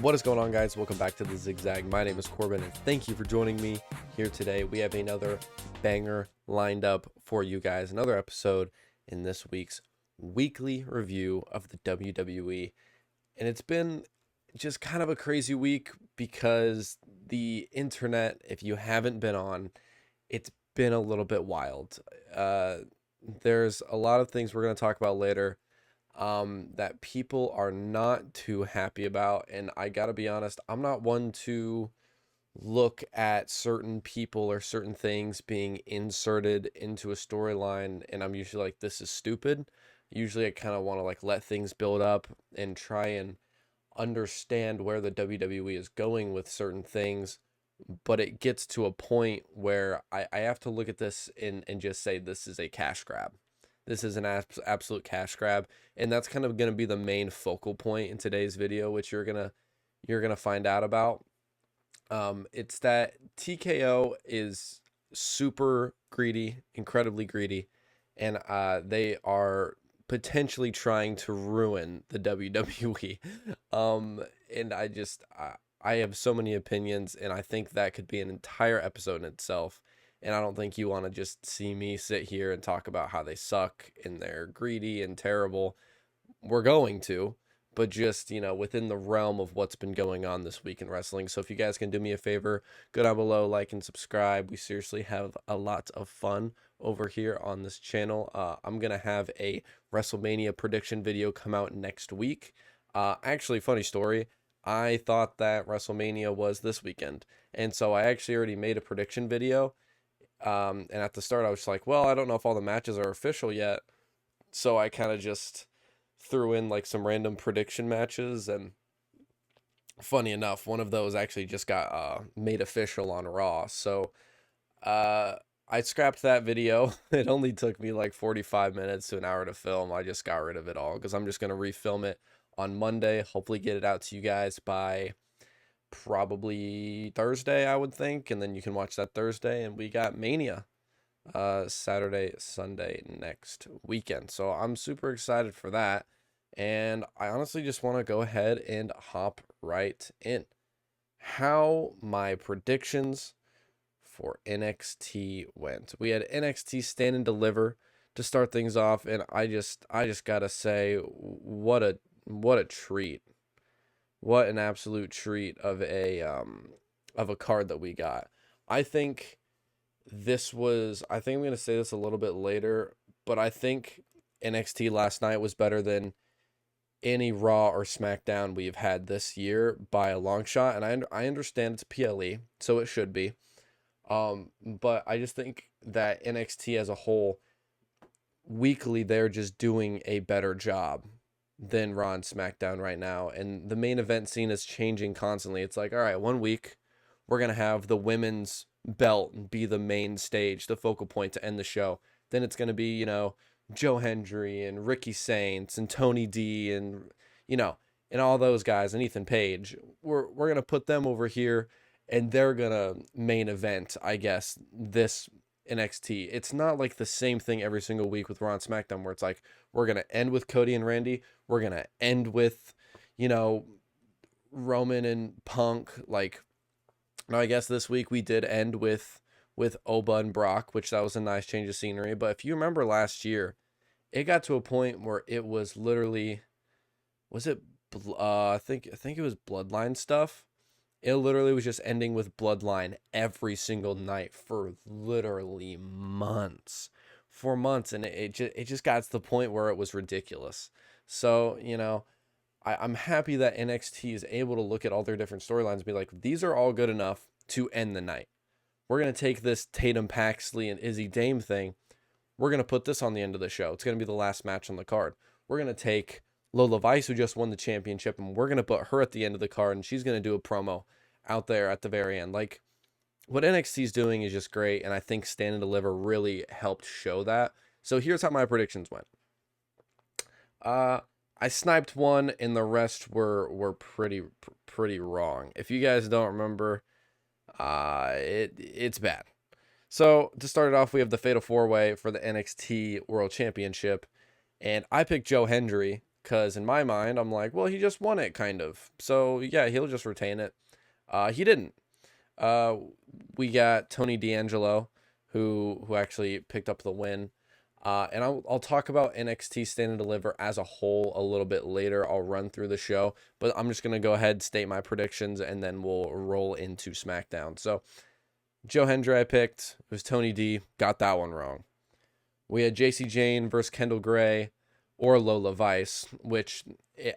What is going on, guys? Welcome back to the ZigZag. My name is Corbin, and thank you for joining me here today. We have another banger lined up for you guys. Another episode in this week's weekly review of the WWE. And it's been just kind of a crazy week because the internet, if you haven't been on, it's been a little bit wild. There's a lot of things we're going to talk about later that people are not too happy about. And I gotta be honest, I'm not one to look at certain people or certain things being inserted into a storyline, and I'm usually like, this is stupid. Usually I kind of want to like let things build up and try and understand where the WWE is going with certain things. But it gets to a point where I have to look at this and just say this is a cash grab. This is an absolute cash grab, and that's kind of going to be the main focal point in today's video, which you're gonna find out about. It's that TKO is super greedy, incredibly greedy, and they are potentially trying to ruin the WWE. And I have so many opinions, and I think that could be an entire episode in itself. And I don't think you want to just see me sit here and talk about how they suck and they're greedy and terrible. We're going to, but just, within the realm of what's been going on this week in wrestling. So if you guys can do me a favor, go down below, like and subscribe. We seriously have a lot of fun over here on this channel. I'm going to have a WrestleMania prediction video come out next week. Actually, funny story. I thought that WrestleMania was this weekend. And so I actually already made a prediction video. And at the start I was like, well, I don't know if all the matches are official yet. So I kind of just threw in like some random prediction matches, and funny enough, one of those actually just got made official on Raw. So I scrapped that video. It only took me like 45 minutes to an hour to film. I just got rid of it all because I'm just going to refilm it on Monday. Hopefully get it out to you guys by probably Thursday, I would think, and then you can watch that Thursday. And we got Mania Saturday, Sunday next weekend, so I'm super excited for that. And I honestly just want to go ahead and hop right in. How my predictions for NXT went. We had NXT Stand and Deliver to start things off, and I just gotta say, what a treat. What an absolute treat of a card that we got. I think I'm going to say this a little bit later, but I think NXT last night was better than any Raw or SmackDown we've had this year by a long shot. And I understand it's PLE, so it should be. But I just think that NXT as a whole, weekly, they're just doing a better job than Raw and SmackDown right now. And the main event scene is changing constantly. It's like, all right, one week we're going to have the women's belt be the main stage, the focal point to end the show. Then it's going to be, Joe Hendry and Ricky Saints and Tony D and, and all those guys and Ethan Page. We're going to put them over here, and they're going to main event, I guess, this NXT. It's not like the same thing every single week with Raw and SmackDown where it's like, we're going to end with Cody and Randy. We're going to end with, Roman and Punk. Like, now I guess this week we did end with Oba and Brock, which that was a nice change of scenery. But if you remember last year, it got to a point where it was literally, I think it was Bloodline stuff. It literally was just ending with Bloodline every single night for literally months. For months, and it just got to the point where it was ridiculous. So, I'm happy that NXT is able to look at all their different storylines and be like, these are all good enough to end the night. We're going to take this Tatum Paxley and Izzy Dame thing. We're going to put this on the end of the show. It's going to be the last match on the card. We're going to take Lola Vice, who just won the championship, and we're going to put her at the end of the card, and she's going to do a promo out there at the very end. Like, what NXT is doing is just great, and I think Stand and Deliver really helped show that. So here's how my predictions went. I sniped one, and the rest were pretty wrong. If you guys don't remember, it's bad. So to start it off, we have the Fatal 4-Way for the NXT World Championship, and I picked Joe Hendry because in my mind, I'm like, well, he just won it, kind of. So, yeah, he'll just retain it. He didn't. We got Tony D'Angelo, who actually picked up the win. And I'll talk about NXT Stand and Deliver as a whole a little bit later. I'll run through the show, but I'm just going to go ahead, state my predictions, and then we'll roll into SmackDown. So, Joe Hendry I picked. It was Tony D. Got that one wrong. We had JC Jane versus Kendall Gray or Lola Vice, which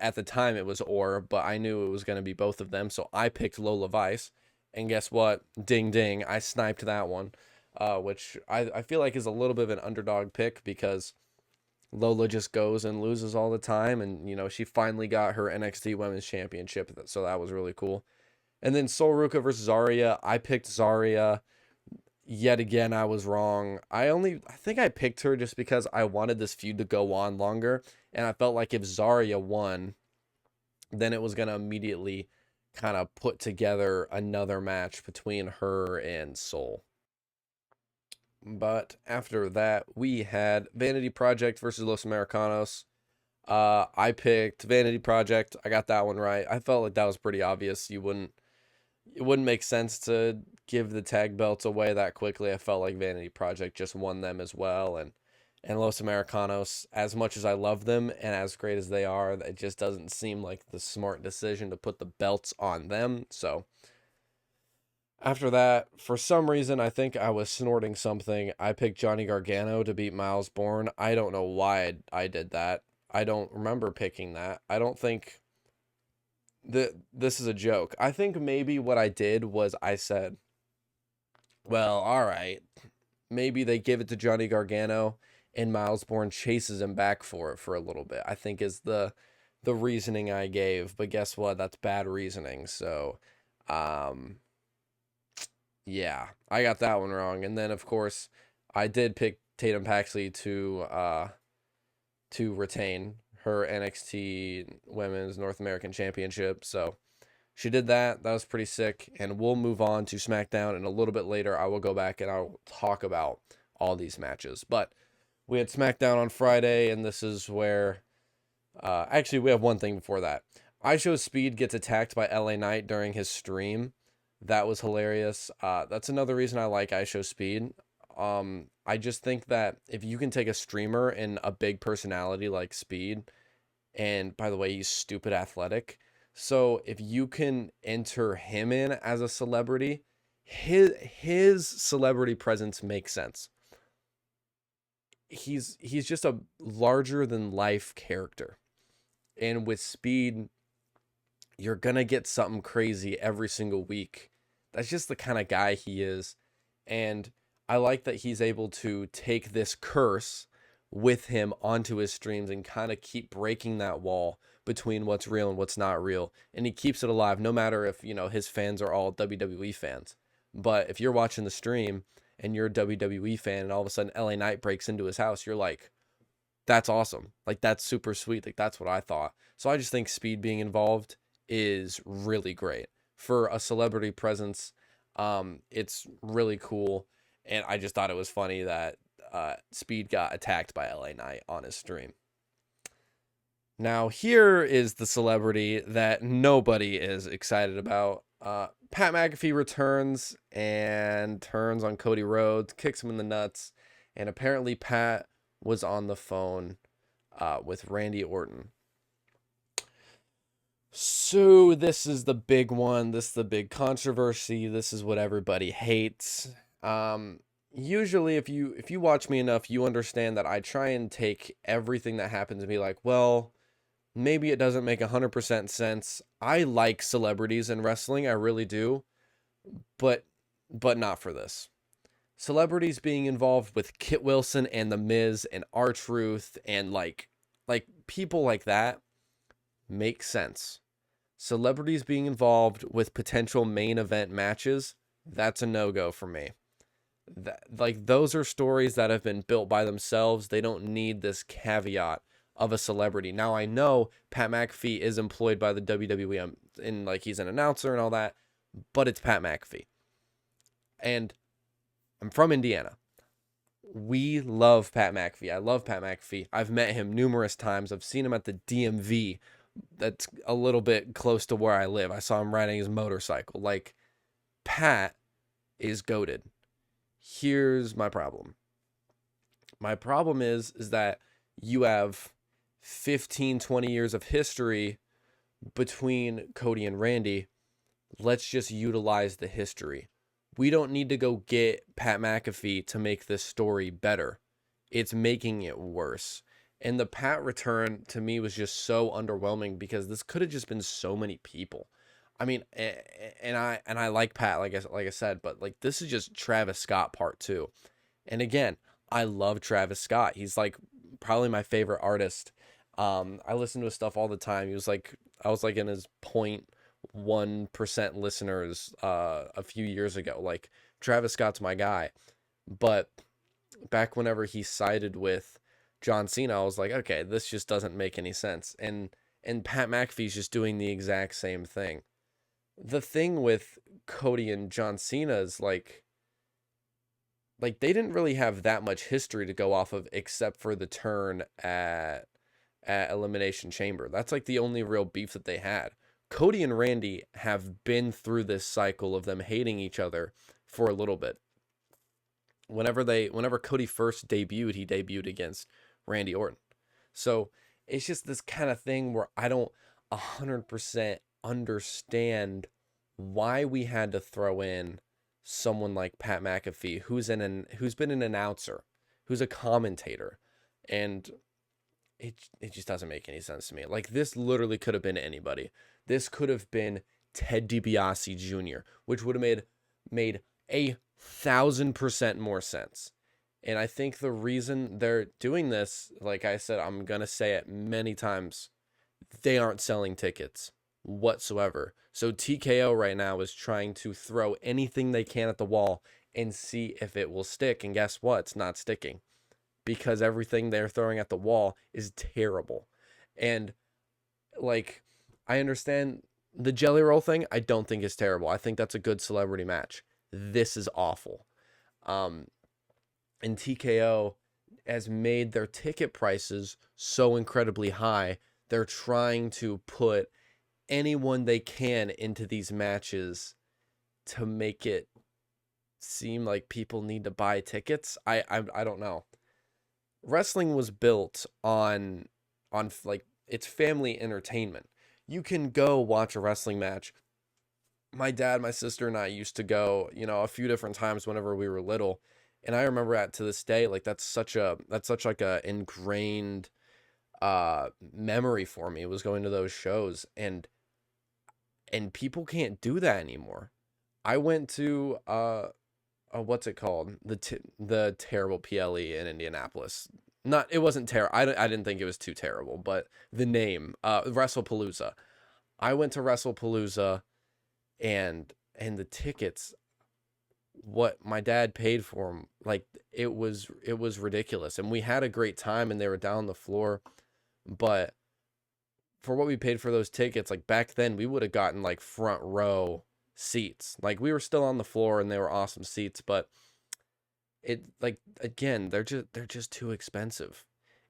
at the time it was but I knew it was going to be both of them, so I picked Lola Vice. And guess what? Ding, ding. I sniped that one, which I feel like is a little bit of an underdog pick because Lola just goes and loses all the time. And, she finally got her NXT Women's Championship, so that was really cool. And then Sol Ruca versus Zarya. I picked Zarya. Yet again, I was wrong. I think I picked her just because I wanted this feud to go on longer. And I felt like if Zarya won, then it was going to immediately kind of put together another match between her and Sol. But after that, we had Vanity Project versus Los Americanos. I picked Vanity Project. I got that one right. I felt like that was pretty obvious. It wouldn't make sense to give the tag belts away that quickly. I felt like Vanity Project just won them as well. And Los Americanos, as much as I love them and as great as they are, it just doesn't seem like the smart decision to put the belts on them. So after that, for some reason, I think I was snorting something. I picked Johnny Gargano to beat Miles Bourne. I don't know why I did that. I don't remember picking that. I don't think this is a joke. I think maybe what I did was I said, well, all right, maybe they give it to Johnny Gargano and Miles Bourne chases him back for it for a little bit, I think is the reasoning I gave. But guess what? That's bad reasoning. So, yeah, I got that one wrong. And then, of course, I did pick Tatum Paxley to retain her NXT Women's North American Championship. So she did that. That was pretty sick. And we'll move on to SmackDown. And a little bit later, I will go back and I'll talk about all these matches. But we had SmackDown on Friday, and this is where... actually, we have one thing before that. IShowSpeed gets attacked by LA Knight during his stream. That was hilarious. That's another reason I like IShowSpeed. I just think that if you can take a streamer and a big personality like Speed, and by the way, he's stupid athletic. So if you can enter him in as a celebrity, his celebrity presence makes sense. He's just a larger than life character. And with Speed, you're going to get something crazy every single week. That's just the kind of guy he is. And I like that he's able to take this curse with him onto his streams and kind of keep breaking that wall between what's real and what's not real. And he keeps it alive, no matter if, his fans are all WWE fans. But if you're watching the stream and you're a WWE fan and all of a sudden LA Knight breaks into his house, you're like, that's awesome. Like, that's super sweet. Like, that's what I thought. So I just think Speed being involved is really great. For a celebrity presence, it's really cool. And I just thought it was funny that Speed got attacked by LA Knight on his stream. Now, here is the celebrity that nobody is excited about. Pat McAfee returns and turns on Cody Rhodes, kicks him in the nuts. And apparently Pat was on the phone with Randy Orton. So this is the big one. This is the big controversy. This is what everybody hates. Usually if you watch me enough, you understand that I try and take everything that happens and be like, well, maybe it doesn't make 100% sense. I like celebrities in wrestling. I really do. But not for this. Celebrities being involved with Kit Wilson and The Miz and R-Truth and like people like that makes sense. Celebrities being involved with potential main event matches, that's a no-go for me. Those are stories that have been built by themselves. They don't need this caveat of a celebrity. Now, I know Pat McAfee is employed by the WWE and he's an announcer and all that, but it's Pat McAfee. And I'm from Indiana. we love Pat McAfee. I love Pat McAfee. I've met him numerous times. I've seen him at the DMV. That's a little bit close to where I live. I saw him riding his motorcycle. Like, Pat is goated. Here's my problem. My problem is that you have 15, 20 years of history between Cody and Randy. Let's just utilize the history. We don't need to go get Pat McAfee to make this story better. It's making it worse. And the Pat return to me was just so underwhelming because this could have just been so many people. I mean, and I like Pat, like I said, but like this is just Travis Scott part 2. And again, I love Travis Scott. He's like probably my favorite artist. I listen to his stuff all the time. I was like in his 0.1% listeners a few years ago. Like, Travis Scott's my guy. But back whenever he sided with John Cena, I was like, okay, this just doesn't make any sense. And Pat McAfee's just doing the exact same thing. The thing with Cody and John Cena is like they didn't really have that much history to go off of except for the turn at Elimination Chamber. That's like the only real beef that they had. Cody and Randy have been through this cycle of them hating each other for a little bit. Whenever Cody first debuted, he debuted against Randy Orton. So it's just this kind of thing where I don't 100% understand why we had to throw in someone like Pat McAfee, who's been an announcer, who's a commentator, and it just doesn't make any sense to me. Like, this literally could have been anybody. This could have been Ted DiBiase Jr., which would have made 1,000% more sense. And I think the reason they're doing this, like I said, I'm gonna say it many times, they aren't selling tickets whatsoever. So TKO right now is trying to throw anything they can at the wall and see if it will stick. And guess what? It's not sticking because everything they're throwing at the wall is terrible. And like, I understand the Jelly Roll thing. I don't think is terrible. I think that's a good celebrity match. This is awful. And TKO has made their ticket prices so incredibly high. They're trying to put anyone they can into these matches to make it seem like people need to buy tickets. I don't know. Wrestling was built on like, it's family entertainment. You can go watch a wrestling match. My dad, my sister, and I used to go, a few different times whenever we were little. And I remember to this day, like, that's such like a ingrained memory for me, was going to those shows. And people can't do that anymore. I went to what's it called? The terrible PLE in Indianapolis. It wasn't terrible. I didn't think it was too terrible, but the name, WrestlePalooza. I went to WrestlePalooza, and the tickets, what my dad paid for them, like, it was ridiculous. And we had a great time, and they were down the floor, but for what we paid for those tickets, like, back then we would have gotten like front row seats. Like, we were still on the floor and they were awesome seats, but it, like, again, they're just too expensive.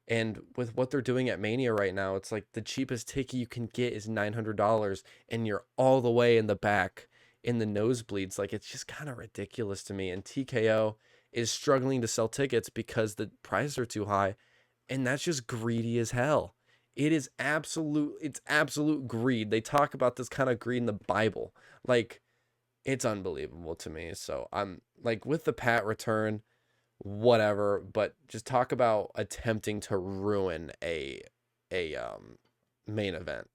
And with what they're doing at Mania right now, it's like the cheapest ticket you can get is $900 and you're all the way in the back in the nosebleeds. Like, it's just kind of ridiculous to me. And TKO is struggling to sell tickets because the prices are too high, and that's just greedy as hell. It's absolute greed. They talk about this kind of greed in the Bible. Like, it's unbelievable to me. So I'm like, with the Pat return, whatever, but just talk about attempting to ruin a main event.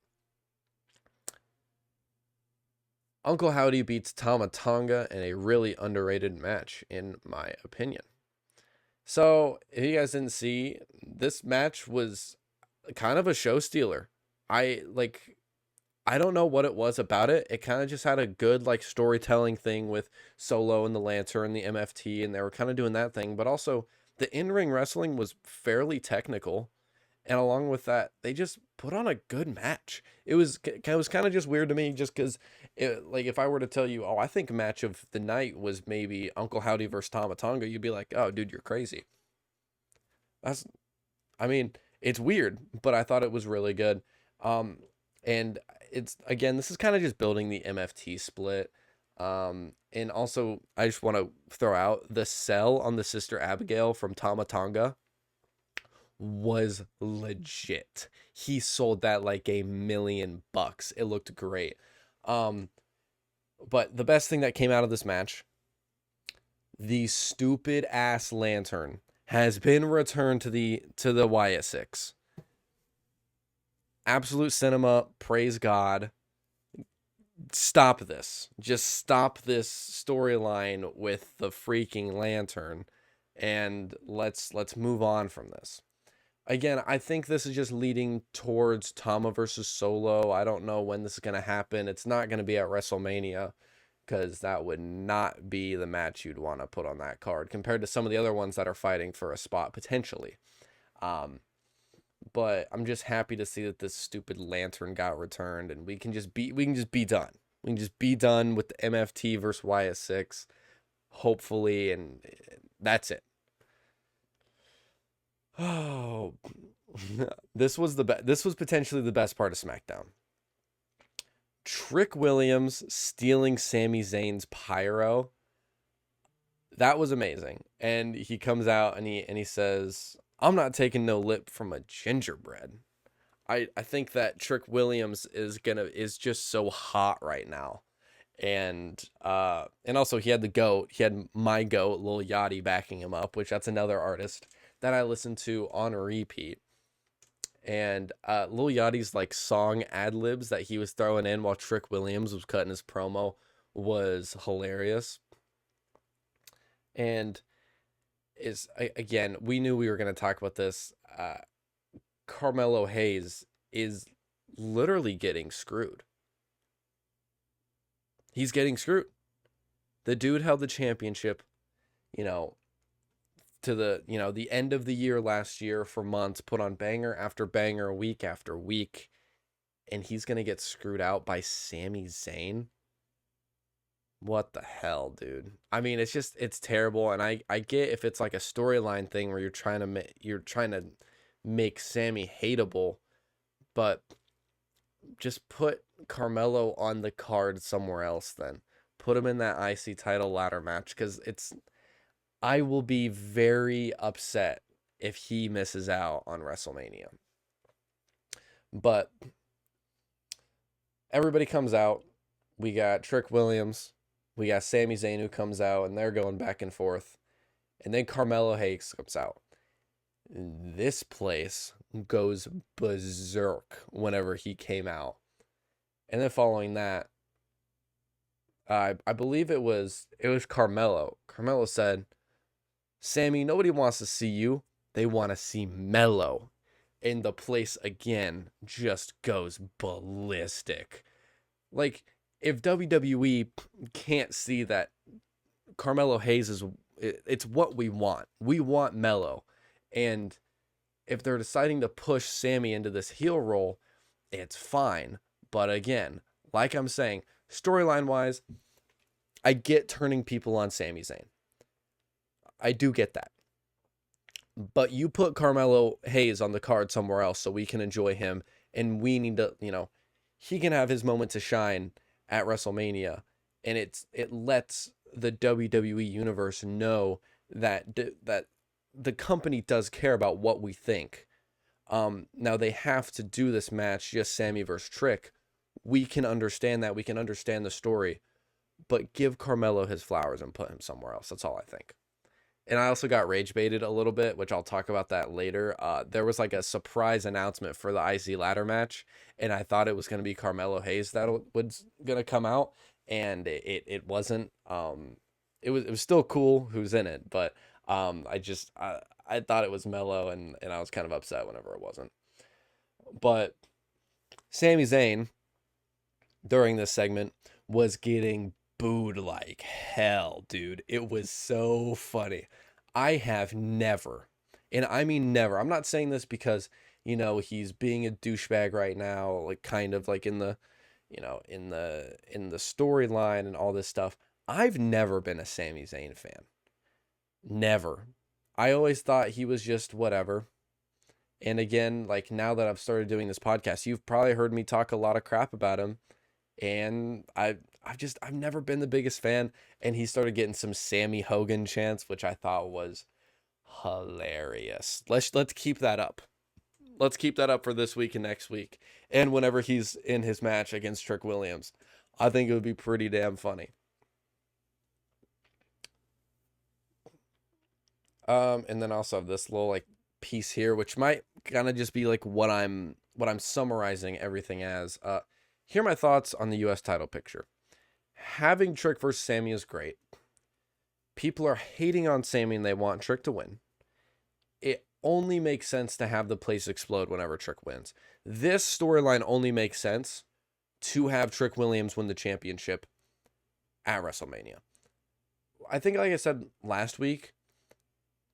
Uncle Howdy beats Tama Tonga in a really underrated match, in my opinion. So if you guys didn't see, this match was kind of a show stealer. I don't know what it was about it. It kind of just had a good, like, storytelling thing with Solo and the Lantern and the MFT, and they were kind of doing that thing. But also, the in-ring wrestling was fairly technical, And along with that, they just put on a good match. It was kind of just weird to me, just because, like, if I were to tell you, oh, I think match of the night was maybe Uncle Howdy versus Tama Tonga, you'd be like, oh, dude, you're crazy. That's, I mean, it's weird, but I thought it was really good. Um, and it's, again, this is kind of just building the MFT split. And also, I just want to throw out the sell on the Sister Abigail from Tama Tonga was legit. He sold that like $1,000,000. It looked great. Um, but the best thing that came out of this match, the stupid ass lantern has been returned to the YS6. Absolute cinema, praise God. Stop this. Just stop this storyline with the freaking lantern, and let's move on from this. Again, I think this is just leading towards Tama versus Solo. I don't know when this is going to happen. It's not going to be at WrestleMania, because that would not be the match you'd want to put on that card compared to some of the other ones that are fighting for a spot potentially. But I'm just happy to see that this stupid lantern got returned, and we can just be done. We can just be done with the MFT versus YS6, hopefully, and that's it. Oh, this was potentially the best part of SmackDown. Trick Williams stealing Sami Zayn's pyro. That was amazing. And he comes out and he says, "I'm not taking no lip from a gingerbread." I think that Trick Williams is just so hot right now. And also he had the GOAT. He had my GOAT, Lil Yachty, backing him up, which that's another artist that I listen to on repeat. And Lil Yachty's like song ad-libs that he was throwing in while Trick Williams was cutting his promo was hilarious. And again, we knew we were going to talk about this. Carmelo Hayes is literally getting screwed. He's getting screwed. The dude held the championship, to the end of the year last year for months, put on banger after banger, week after week, and he's going to get screwed out by Sami Zayn. What the hell, dude? I mean, it's terrible, and I get if it's like a storyline thing where you're trying to make Sammy hateable, but just put Carmelo on the card somewhere else then. Put him in that IC title ladder match, because I will be very upset if he misses out on WrestleMania. But everybody comes out. We got Trick Williams. We got Sami Zayn who comes out, and they're going back and forth. And then Carmelo Hayes comes out. This place goes berserk whenever he came out. And then following that, I believe it was Carmelo. Carmelo said, "Sammy, nobody wants to see you. They want to see Mello." And the place again just goes ballistic. Like, if WWE can't see that Carmelo Hayes it's what we want. We want Mello. And if they're deciding to push Sammy into this heel role, it's fine. But again, like I'm saying, storyline wise, I get turning people on Sami Zayn. I do get that. But you put Carmelo Hayes on the card somewhere else so we can enjoy him, and we need to, he can have his moment to shine at WrestleMania, and it lets the WWE universe know that the company does care about what we think. Now they have to do this match just Sammy versus Trick. We can understand that. We can understand the story, but give Carmelo his flowers and put him somewhere else. That's all I think. And I also got rage baited a little bit, which I'll talk about that later. There was like a surprise announcement for the IC ladder match, and I thought it was going to be Carmelo Hayes that was going to come out, and it wasn't. It was still cool who's in it, but I thought it was Mello, and I was kind of upset whenever it wasn't. But Sami Zayn during this segment was getting booed like hell, dude. It was so funny. I have never, and I mean never, I'm not saying this because he's being a douchebag right now, like kind of like in the, in the storyline and all this stuff. I've never been a Sami Zayn fan. Never. I always thought he was just whatever. And again, like now that I've started doing this podcast, you've probably heard me talk a lot of crap about him. And I've never been the biggest fan. And he started getting some Sammy Hogan chants, which I thought was hilarious. Let's keep that up. Let's keep that up for this week and next week. And whenever he's in his match against Trick Williams, I think it would be pretty damn funny. And then also have this little like piece here, which might kind of just be like what I'm summarizing everything as. Here are my thoughts on the US title picture. Having Trick versus Sammy is great. People are hating on Sammy and they want Trick to win. It only makes sense to have the place explode whenever Trick wins. This storyline only makes sense to have Trick Williams win the championship at WrestleMania. I think, like I said last week,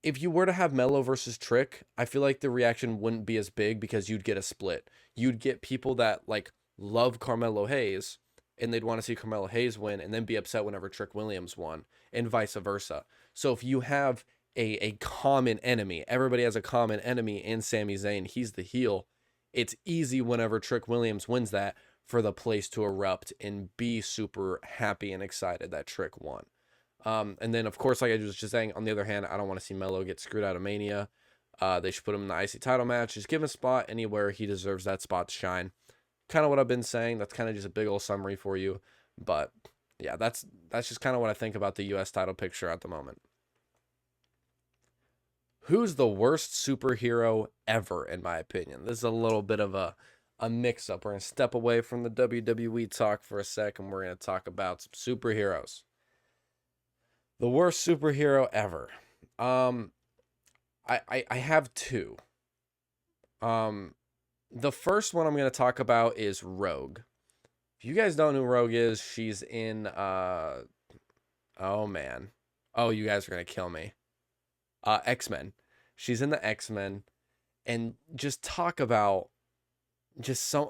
if you were to have Melo versus Trick, I feel like the reaction wouldn't be as big because you'd get a split. You'd get people that like love Carmelo Hayes and they'd want to see Carmelo Hayes win and then be upset whenever Trick Williams won, and vice versa. So if you have a common enemy, everybody has a common enemy in Sami Zayn, he's the heel, it's easy whenever Trick Williams wins that for the place to erupt and be super happy and excited that Trick won. And then, of course, like I was just saying, on the other hand, I don't want to see Melo get screwed out of Mania. They should put him in the IC title match. Just give him a spot anywhere he deserves that spot to shine. Kind of what I've been saying. That's kind of just a big old summary for you. But, yeah, that's just kind of what I think about the U.S. title picture at the moment. Who's the worst superhero ever, in my opinion? This is a little bit of a mix-up. We're going to step away from the WWE talk for a second. We're going to talk about some superheroes. The worst superhero ever. I have two. The first one I'm going to talk about is Rogue. If you guys don't know who Rogue is, she's in, oh man. Oh, you guys are going to kill me. X-Men. She's in the X-Men. And just talk about,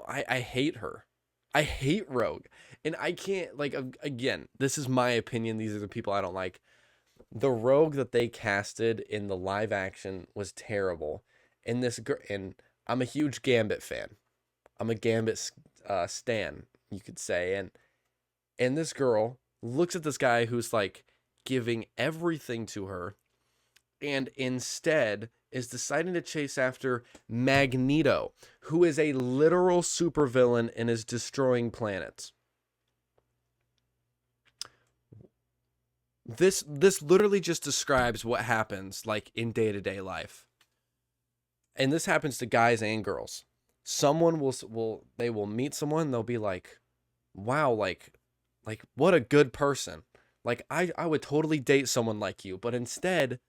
I hate her. I hate Rogue. And I can't, like, again, this is my opinion. These are the people I don't like. The Rogue that they casted in the live action was terrible. And and I'm a huge Gambit fan. I'm a Gambit stan, you could say. And this girl looks at this guy who's like giving everything to her, and instead is deciding to chase after Magneto, who is a literal supervillain and is destroying planets. This literally just describes what happens like in day-to-day life. And this happens to guys and girls. Someone will meet someone, they'll be like, wow, like what a good person. Like I would totally date someone like you, but instead,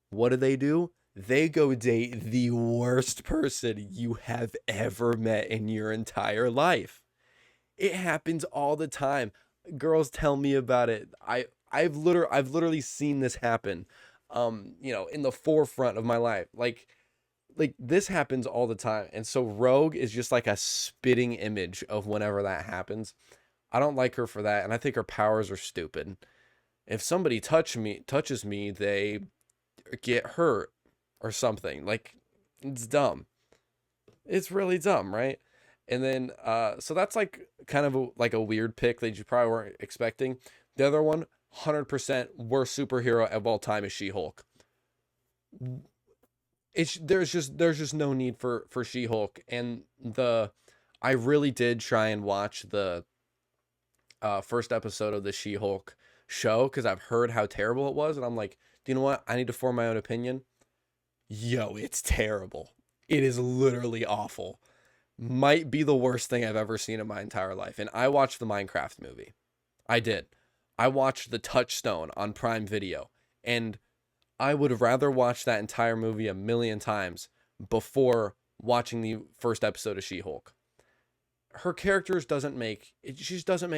what do? They go date the worst person you have ever met in your entire life. It happens all the time. Girls tell me about it. I've literally seen this happen, in the forefront of my life. Like this happens all the time. And so Rogue is just like a spitting image of whenever that happens. I don't like her for that. And I think her powers are stupid. If somebody touches me, they get hurt or something. Like, it's dumb. It's really dumb, right? And then, so that's like kind of a weird pick that you probably weren't expecting. The other one, 100% worst superhero of all time, is She-Hulk. There's just no need for She-Hulk. And I really did try and watch the first episode of the She-Hulk show because I've heard how terrible it was, and I'm like, do you know what? I need to form my own opinion. Yo, it's terrible. It is literally awful. Might be the worst thing I've ever seen in my entire life. And I watched the Minecraft movie. I did. I watched The Touchstone on Prime Video, and I would rather watch that entire movie a million times before watching the first episode of She-Hulk. Her character doesn't make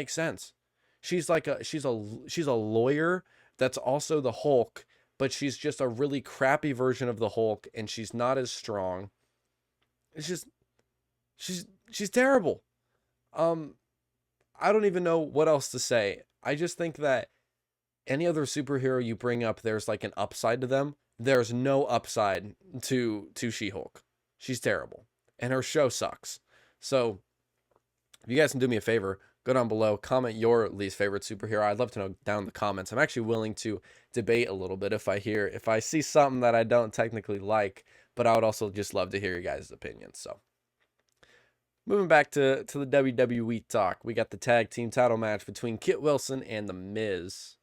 sense. She's a lawyer that's also the Hulk, but she's just a really crappy version of the Hulk, and she's not as strong. It's just she's terrible. I don't even know what else to say. I just think that any other superhero you bring up, there's like an upside to them. There's no upside to She-Hulk. She's terrible, and her show sucks. So, if you guys can do me a favor, go down below, comment your least favorite superhero. I'd love to know down in the comments. I'm actually willing to debate a little bit if I see something that I don't technically like, but I would also just love to hear your guys' opinions. So, moving back to the WWE talk, we got the tag team title match between Kit Wilson and The Miz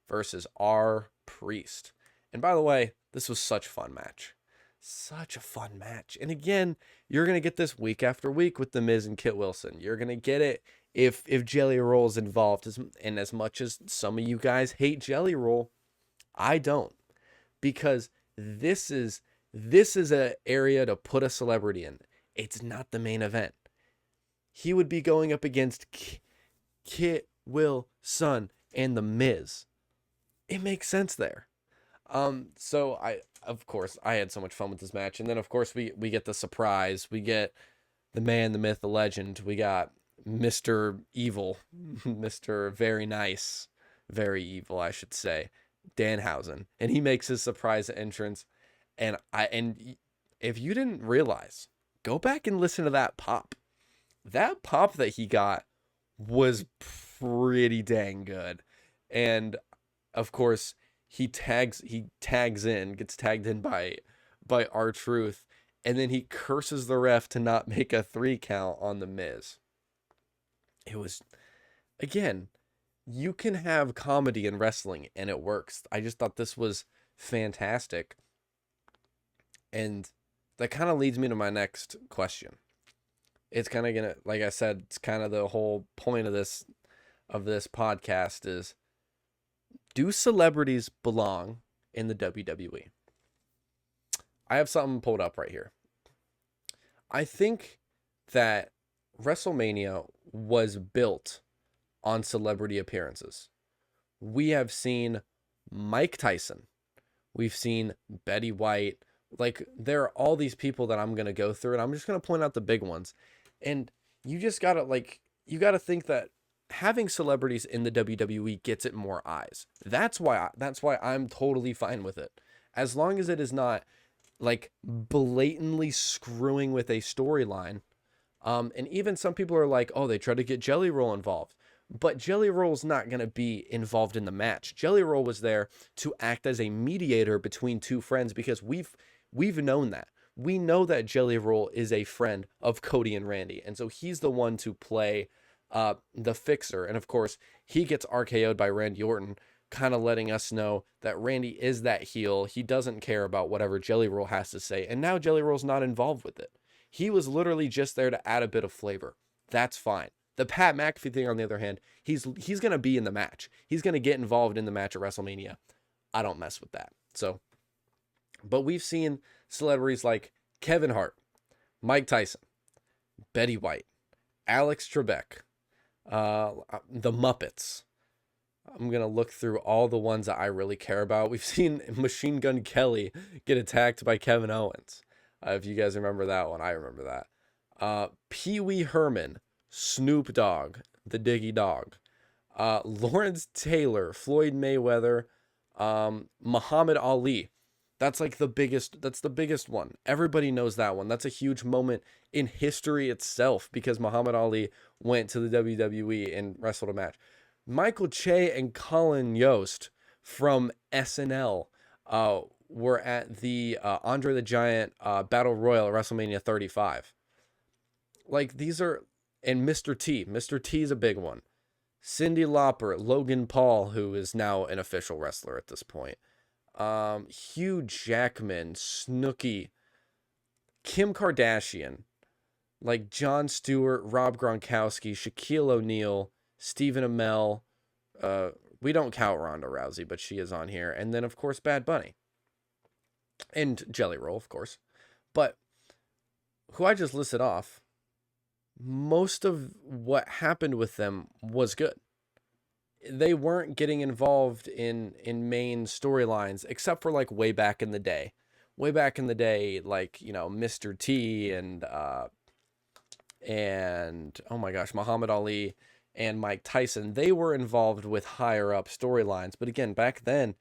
versus R. Priest. And by the way, this was such a fun match. Such a fun match. And again, you're going to get this week after week with The Miz and Kit Wilson. You're going to get it if Jelly Roll is involved. And as much as some of you guys hate Jelly Roll, I don't. Because this is an area to put a celebrity in. It's not the main event. He would be going up against Kit Wilson and The Miz. It makes sense there. So I had so much fun with this match. And then of course we get the surprise. We get the man, the myth, the legend. We got Mr. Evil, Mr. Very Nice, Very Evil, I should say, Danhausen. And he makes his surprise entrance. And if you didn't realize, go back and listen to that pop. That pop that he got was pretty dang good. And of course, he gets tagged in by R-Truth, and then he curses the ref to not make a 3 count on The Miz. It was, again, you can have comedy in wrestling and it works. I just thought this was fantastic. And that kind of leads me to my next question. It's kind of gonna, like I said, it's kind of the whole point of this podcast is, do celebrities belong in the WWE? I have something pulled up right here. I think that WrestleMania was built on celebrity appearances. We have seen Mike Tyson. We've seen Betty White. Like, there are all these people that I'm going to go through, and I'm just going to point out the big ones. And you just got to, you got to think that having celebrities in the WWE gets it more eyes. That's why I'm totally fine with it. As long as it is not like blatantly screwing with a storyline. And even some people are like, oh, they try to get Jelly Roll involved. But Jelly Roll's not going to be involved in the match. Jelly Roll was there to act as a mediator between two friends, because we've known that. We know that Jelly Roll is a friend of Cody and Randy. And so he's the one to play the fixer. And of course, he gets RKO'd by Randy Orton, kind of letting us know that Randy is that heel. He doesn't care about whatever Jelly Roll has to say. And now Jelly Roll's not involved with it. He was literally just there to add a bit of flavor. That's fine. The Pat McAfee thing, on the other hand, he's going to be in the match. He's going to get involved in the match at WrestleMania. I don't mess with that. So, but we've seen celebrities like Kevin Hart, Mike Tyson, Betty White, Alex Trebek, the Muppets. I'm going to look through all the ones that I really care about. We've seen Machine Gun Kelly get attacked by Kevin Owens. If you guys remember that one, I remember that. Pee Wee Herman, Snoop Dogg, the Diggy Dog, Lawrence Taylor, Floyd Mayweather, Muhammad Ali. That's like the biggest one. Everybody knows that one. That's a huge moment in history itself, because Muhammad Ali went to the WWE and wrestled a match. Michael Che and Colin Yost from SNL were at the Andre the Giant Battle Royal at WrestleMania 35. Like, these are, and Mr. T. Mr. T is a big one. Cyndi Lauper, Logan Paul, who is now an official wrestler at this point. Hugh Jackman, Snooki, Kim Kardashian, like Jon Stewart, Rob Gronkowski, Shaquille O'Neal, Stephen Amell. We don't count Ronda Rousey, but she is on here. And then, of course, Bad Bunny. And Jelly Roll, of course. But who I just listed off, most of what happened with them was good. They weren't getting involved in main storylines, except for like way back in the day way back in the day, like, Mr. T and oh my gosh, Muhammad Ali and Mike Tyson, they were involved with higher up storylines. But again, back then,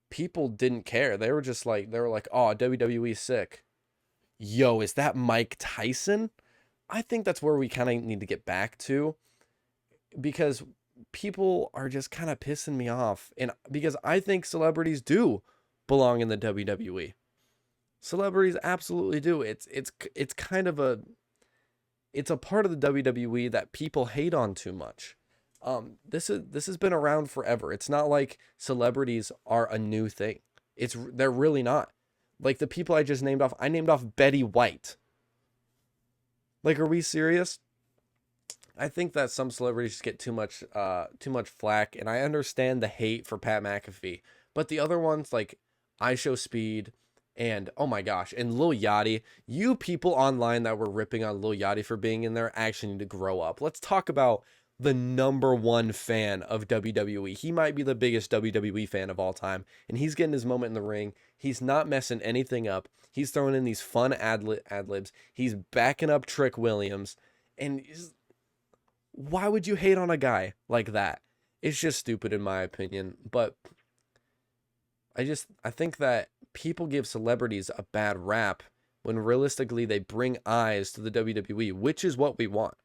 people didn't care. They were like, oh, WWE sick. Yo, is that Mike Tyson? I think that's where we kind of need to get back to, because people are just kind of pissing me off. And because I think celebrities do belong in the WWE. Celebrities absolutely do. It's kind of it's a part of the WWE that people hate on too much. This has been around forever. It's not like celebrities are a new thing. They're really not. Like the people I just named off, I named off Betty White. Like, are we serious? I think that some celebrities get too much flack, and I understand the hate for Pat McAfee, but the other ones like IShowSpeed and oh my gosh, and Lil Yachty, you people online that were ripping on Lil Yachty for being in there actually need to grow up. Let's talk about the number one fan of WWE. He might be the biggest WWE fan of all time, and he's getting his moment in the ring. He's not messing anything up. He's throwing in these fun ad-libs. He's backing up Trick Williams, and why would you hate on a guy like that? It's just stupid in my opinion, but I think that people give celebrities a bad rap when realistically they bring eyes to the WWE, which is what we want.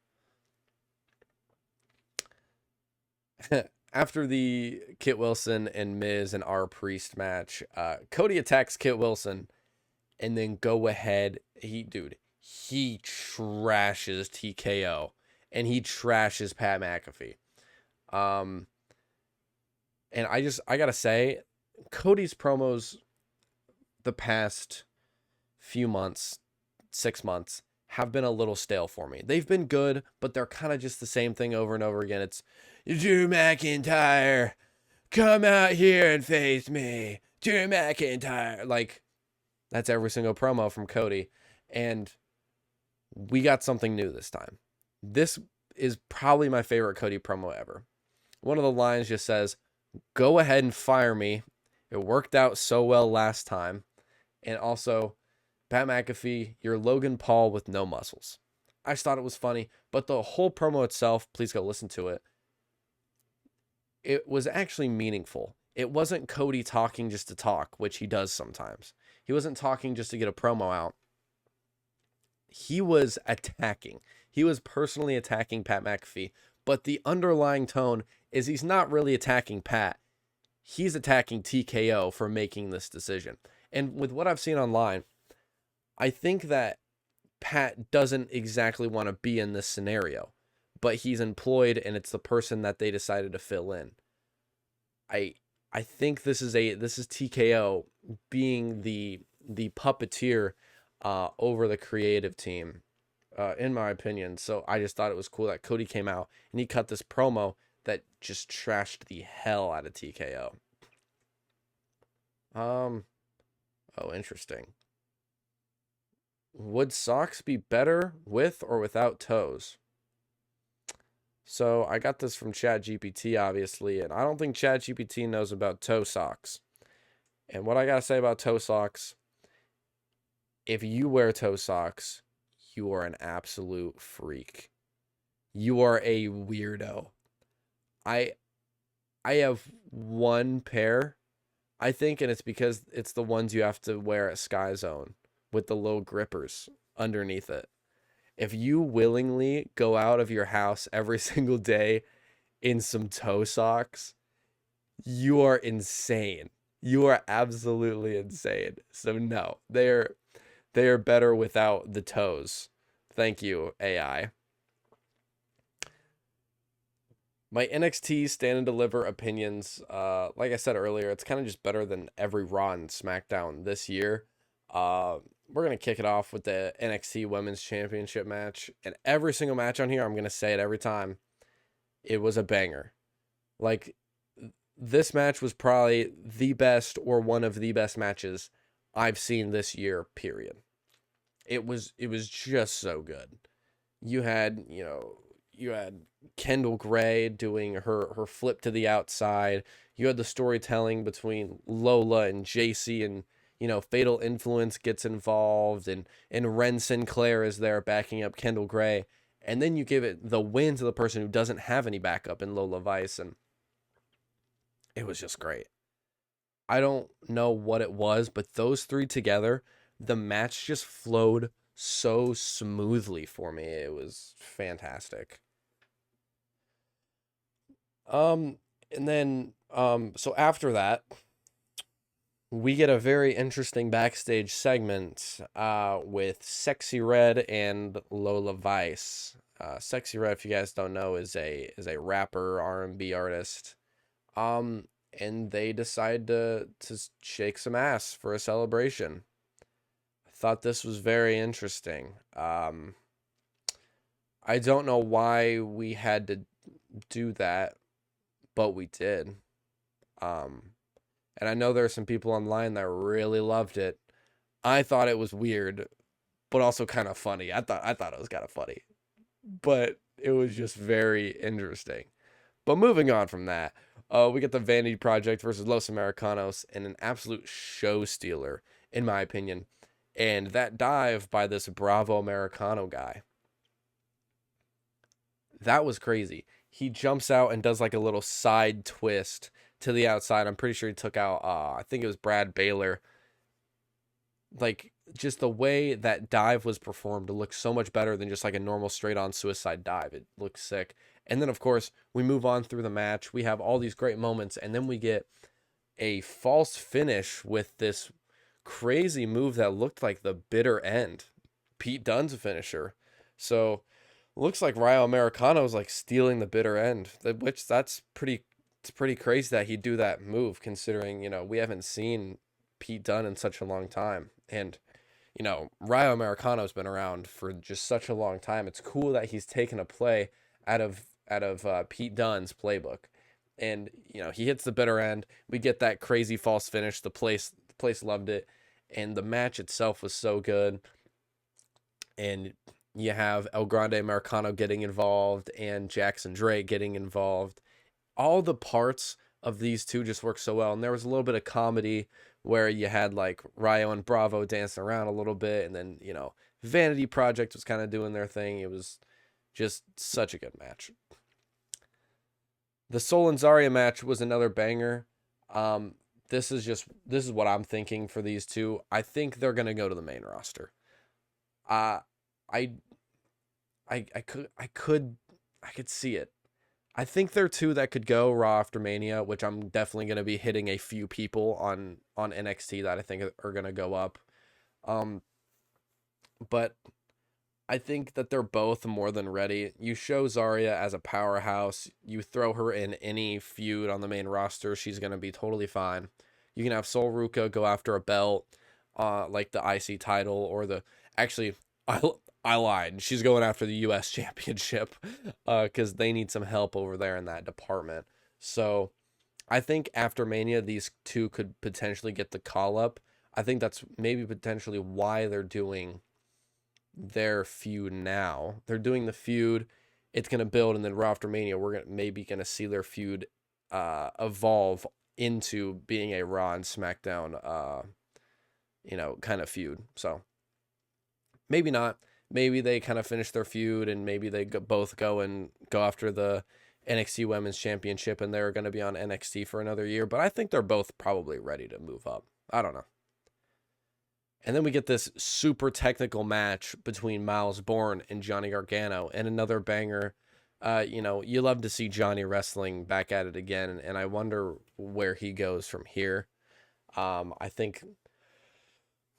After the Kit Wilson and Miz and R Priest match, Cody attacks Kit Wilson and then go ahead. He trashes TKO and he trashes Pat McAfee. And I gotta say, Cody's promos the past few months, 6 months, have been a little stale for me. They've been good, but they're kind of just the same thing over and over again. It's, Drew McIntyre, come out here and face me. Drew McIntyre. Like, that's every single promo from Cody. And we got something new this time. This is probably my favorite Cody promo ever. One of the lines just says, go ahead and fire me. It worked out so well last time. And also, Pat McAfee, you're Logan Paul with no muscles. I just thought it was funny, but the whole promo itself, please go listen to it. It was actually meaningful. It wasn't Cody talking just to talk, which he does sometimes. He wasn't talking just to get a promo out. He was attacking. He was personally attacking Pat McAfee, but the underlying tone is he's not really attacking Pat. He's attacking TKO for making this decision. And with what I've seen online, I think that Pat doesn't exactly want to be in this scenario, but he's employed and it's the person that they decided to fill in. I think this is TKO being the puppeteer over the creative team, in my opinion. So I just thought it was cool that Cody came out and he cut this promo that just trashed the hell out of TKO. Oh, interesting. Would socks be better with or without toes? So I got this from ChatGPT, obviously, and I don't think ChatGPT knows about toe socks. And what I gotta say about toe socks, if you wear toe socks, you are an absolute freak. You are a weirdo. I have one pair, I think, and it's because it's the ones you have to wear at Sky Zone with the little grippers underneath it. If you willingly go out of your house every single day in some toe socks, you are insane. You are absolutely insane. So no, they are better without the toes. Thank you, AI. My NXT Stand and Deliver opinions, like I said earlier, it's kind of just better than every Raw and SmackDown this year. We're going to kick it off with the NXT Women's Championship match. And every single match on here, I'm going to say it every time, it was a banger. Like, this match was probably the best or one of the best matches I've seen this year, period. It was just so good. You had Kendall Gray doing her flip to the outside. You had the storytelling between Lola and JC and, Fatal Influence gets involved, and Ren Sinclair is there backing up Kendall Gray. And then you give it the win to the person who doesn't have any backup in Lola Vice, and it was just great. I don't know what it was, but those three together, the match just flowed so smoothly for me. It was fantastic. And then, so after that, we get a very interesting backstage segment with Sexy Red and Lola Vice. Sexy Red, if you guys don't know, is a rapper, R&B artist. And they decide to shake some ass for a celebration. I thought this was very interesting. I don't know why we had to do that, but we did. And I know there are some people online that really loved it. I thought it was weird, but also kind of funny. I thought it was kind of funny, but it was just very interesting. But moving on from that, we get the Vanity Project versus Los Americanos, and an absolute show stealer, in my opinion. And that dive by this Bravo Americano guy, that was crazy. He jumps out and does like a little side twist to the outside. I'm pretty sure he took out, I think it was Brad Baylor. Like, just the way that dive was performed, it looked so much better than just like a normal straight on suicide dive. It looked sick. And then, of course, we move on through the match. We have all these great moments, and then we get a false finish with this crazy move that looked like the bitter end. Pete Dunne's finisher. So, looks like Rayo Americano is like stealing the bitter end, which it's pretty crazy that he'd do that move, considering, we haven't seen Pete Dunne in such a long time. And, Rayo Americano's been around for just such a long time. It's cool that he's taken a play out of Pete Dunne's playbook. And, he hits the bitter end. We get that crazy false finish. The place loved it. And the match itself was so good. And you have El Grande Americano getting involved and Jackson Drake getting involved. All the parts of these two just work so well. And there was a little bit of comedy where you had like Rayo and Bravo dancing around a little bit. And then, Vanity Project was kind of doing their thing. It was just such a good match. The Sol and Zarya match was another banger. This is what I'm thinking for these two. I think they're going to go to the main roster. I could see it. I think there are two that could go Raw after Mania, which I'm definitely going to be hitting a few people on NXT that I think are going to go up. But I think that they're both more than ready. You show Zarya as a powerhouse. You throw her in any feud on the main roster, she's going to be totally fine. You can have Sol Ruca go after a belt, like the IC title or I lied. She's going after the U.S. Championship because they need some help over there in that department. So I think after Mania, these two could potentially get the call up. I think that's maybe potentially why they're doing their feud now. They're doing the feud. It's going to build, and then Raw after Mania, we're maybe going to see their feud evolve into being a Raw and SmackDown, kind of feud. So maybe not. Maybe they kind of finish their feud, and maybe they both go after the NXT Women's Championship, and they're going to be on NXT for another year. But I think they're both probably ready to move up. I don't know. And then we get this super technical match between Miles Bourne and Johnny Gargano, and another banger. You love to see Johnny wrestling back at it again, and I wonder where he goes from here. I think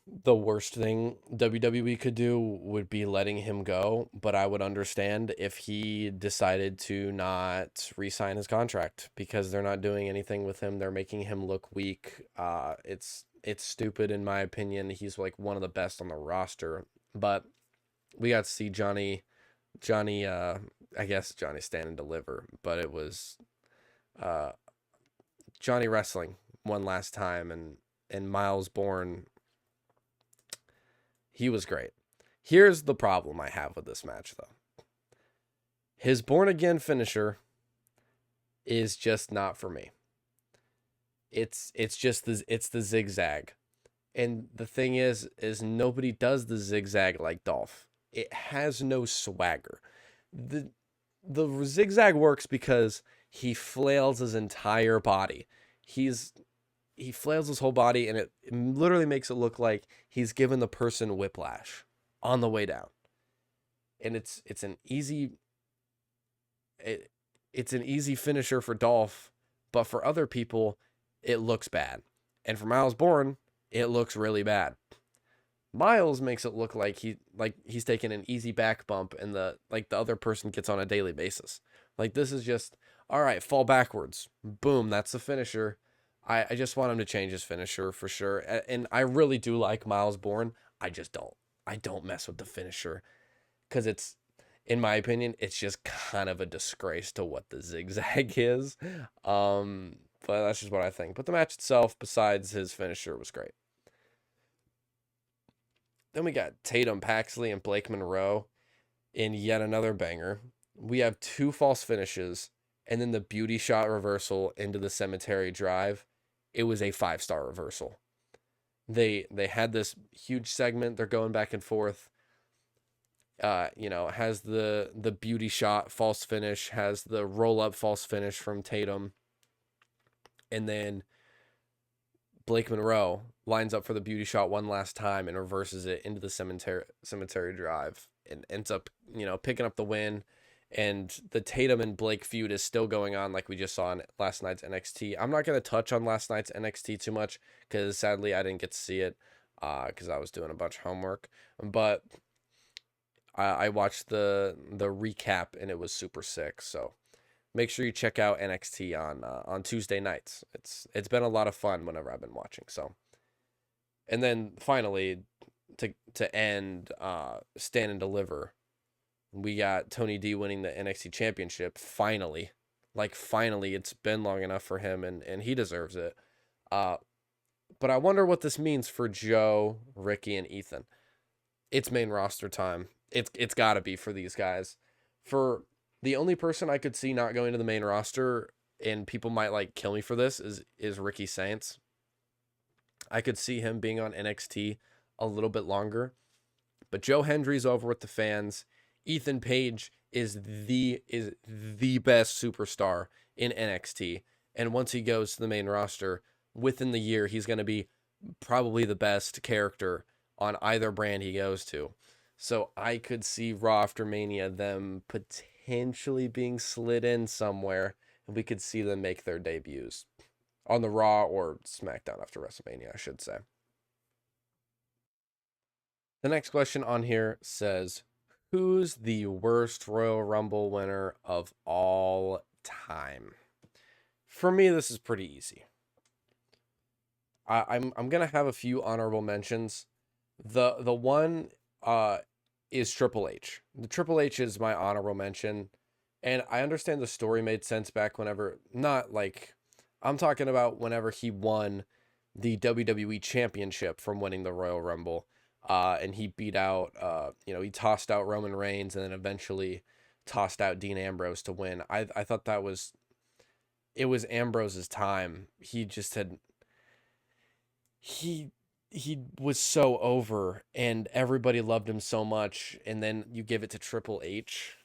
the worst thing WWE could do would be letting him go, but I would understand if he decided to not re-sign his contract because they're not doing anything with him. They're making him look weak. It's stupid in my opinion. He's like one of the best on the roster, but we got to see Johnny Stand and Deliver, but it was Johnny wrestling one last time, and Miles Bourne, he was great. Here's the problem I have with this match, though. His Born Again finisher is just not for me. It's the zigzag. And the thing is nobody does the zigzag like Dolph. It has no swagger. The the zigzag works because he flails his entire body. He flails his whole body, and it literally makes it look like he's giving the person whiplash on the way down. And it's an easy finisher for Dolph, but for other people, it looks bad. And for Miles Bourne, it looks really bad. Miles makes it look like he's taking an easy back bump, and the other person gets on a daily basis. Like, this is just, all right, fall backwards. Boom, that's the finisher. I just want him to change his finisher for sure. And I really do like Miles Bourne. I don't mess with the finisher, because it's, in my opinion, it's just kind of a disgrace to what the zigzag is. But that's just what I think. But the match itself, besides his finisher, was great. Then we got Tatum Paxley and Blake Monroe in yet another banger. We have 2 false finishes, and then the beauty shot reversal into the cemetery drive. It was a 5-star reversal. They had this huge segment. They're going back and forth. Has the beauty shot false finish, has the roll up false finish from Tatum, and then Blake Monroe lines up for the beauty shot one last time and reverses it into the cemetery drive and ends up, picking up the win. And the Tatum and Blake feud is still going on, like we just saw in last night's NXT. I'm not going to touch on last night's NXT too much, because sadly I didn't get to see it because I was doing a bunch of homework. But I watched the recap, and it was super sick. So make sure you check out NXT on Tuesday nights. It's been a lot of fun whenever I've been watching. So, and then finally, to end Stand and Deliver, we got Tony D winning the NXT Championship. Finally, it's been long enough for him, and he deserves it. But I wonder what this means for Joe, Ricky, and Ethan. It's main roster time. It's got to be for these guys. For the only person I could see not going to the main roster, and people might kill me for this, is Ricky Saints. I could see him being on NXT a little bit longer. But Joe Hendry's over with the fans. Ethan Page is the best superstar in NXT. And once he goes to the main roster, within the year, he's going to be probably the best character on either brand he goes to. So I could see Raw after Mania, them potentially being slid in somewhere, and we could see them make their debuts on the Raw or SmackDown after WrestleMania, I should say. The next question on here says, who's the worst Royal Rumble winner of all time? For me, this is pretty easy. I'm gonna have a few honorable mentions. The one is Triple H. The Triple H is my honorable mention, and I understand the story made sense back whenever, I'm talking about whenever he won the WWE Championship from winning the Royal Rumble. And he beat out, he tossed out Roman Reigns and then eventually tossed out Dean Ambrose to win. I thought it was Ambrose's time. He just had, he was so over, and everybody loved him so much. And then you give it to Triple H.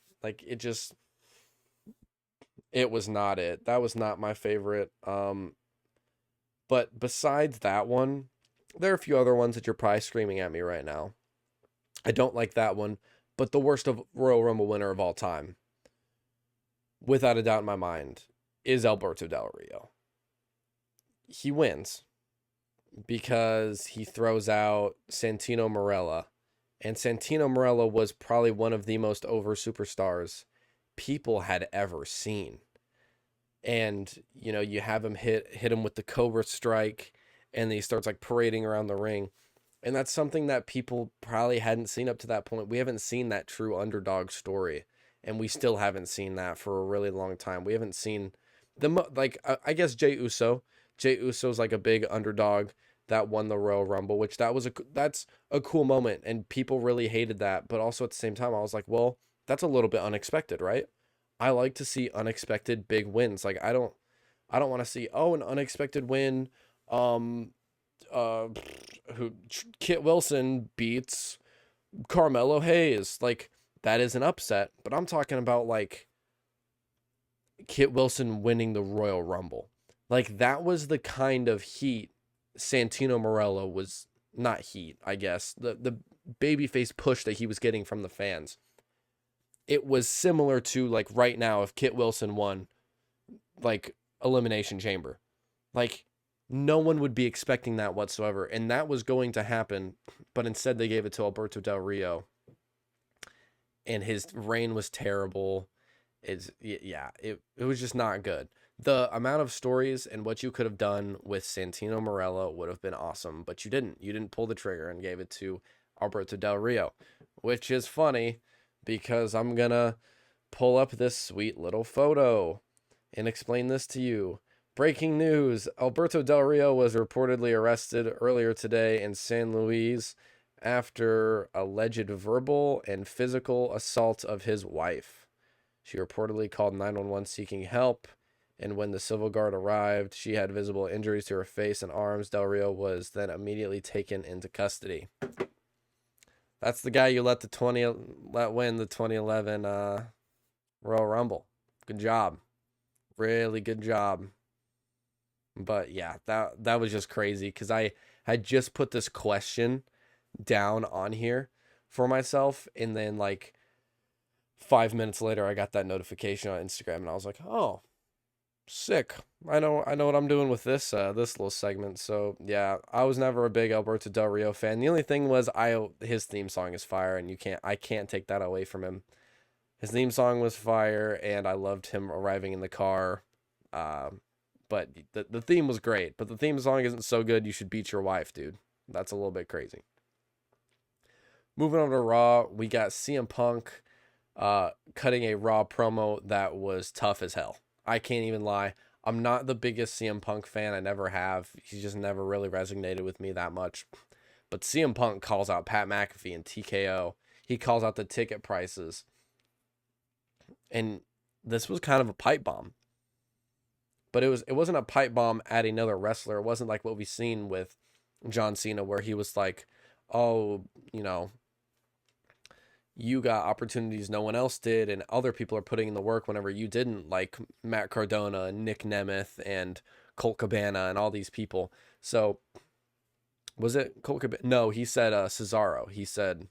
It was not it. That was not my favorite. But besides that one, there are a few other ones that you're probably screaming at me right now. I don't like that one, but the worst of Royal Rumble winner of all time, without a doubt in my mind, is Alberto Del Rio. He wins because he throws out Santino Marella, and Santino Marella was probably one of the most over superstars people had ever seen. And, you have him hit him with the Cobra Strike, and then he starts parading around the ring. And that's something that people probably hadn't seen up to that point. We haven't seen that true underdog story, and we still haven't seen that for a really long time. We haven't seen I guess Jey Uso. Jey Uso's a big underdog that won the Royal Rumble, which that's a cool moment, and people really hated that. But also at the same time, I was like, well, that's a little bit unexpected, right? I like to see unexpected big wins. I don't want to see, an unexpected win who Kit Wilson beats Carmelo Hayes. Like, that is an upset, but I'm talking about like Kit Wilson winning the Royal Rumble. Like, that was the kind of heat Santino Marella was, not heat, I guess, the babyface push that he was getting from the fans. It was similar to, like, right now, if Kit Wilson won, like, Elimination Chamber. Like, no one would be expecting that whatsoever, and that was going to happen, but instead they gave it to Alberto Del Rio, and his reign was terrible. It was just not good. The amount of stories and what you could have done with Santino Marella would have been awesome, but you didn't. You didn't pull the trigger and gave it to Alberto Del Rio, which is funny because I'm going to pull up this sweet little photo and explain this to you. Breaking news, Alberto Del Rio was reportedly arrested earlier today in San Luis after alleged verbal and physical assault of his wife. She reportedly called 911 seeking help, and when the civil guard arrived, she had visible injuries to her face and arms. Del Rio was then immediately taken into custody. That's the guy you let win the 2011 Royal Rumble. Good job. Really good job. But yeah, that was just crazy because I had just put this question down on here for myself, and then like 5 minutes later I got that notification on Instagram, and I was like, oh, sick. I know what I'm doing with this little segment. So yeah, I was never a big Alberto Del Rio fan. The only thing was his theme song is fire, and I can't take that away from him. His theme song was fire, and I loved him arriving in the car. But the theme was great, but the theme song isn't so good you should beat your wife, dude. That's a little bit crazy. Moving on to Raw, we got CM Punk cutting a Raw promo that was tough as hell. I can't even lie. I'm not the biggest CM Punk fan. I never have. He's just never really resonated with me that much. But CM Punk calls out Pat McAfee and TKO. He calls out the ticket prices. And this was kind of a pipe bomb. But it wasn't a pipe bomb at another wrestler. It wasn't like what we've seen with John Cena, where he was like, oh, you got opportunities no one else did, and other people are putting in the work whenever you didn't, like Matt Cardona and Nick Nemeth and Colt Cabana and all these people. So, was it Colt Cabana? No, he said Cesaro. He said,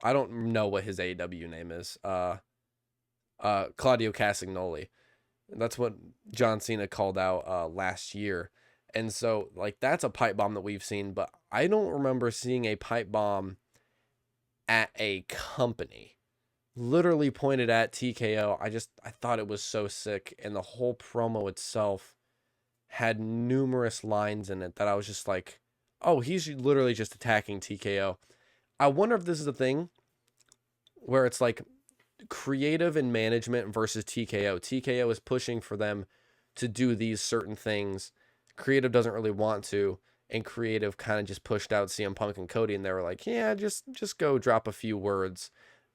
I don't know what his AEW name is. Claudio Castagnoli. That's what John Cena called out last year. And so, like, that's a pipe bomb that we've seen, but I don't remember seeing a pipe bomb at a company. Literally pointed at TKO. I thought it was so sick, and the whole promo itself had numerous lines in it that I was just like, oh, he's literally just attacking TKO. I wonder if this is a thing where it's like creative and management versus TKO. TKO is pushing for them to do these certain things. Creative doesn't really want to, and creative kind of just pushed out CM Punk and Cody, and they were like, yeah, just go drop a few words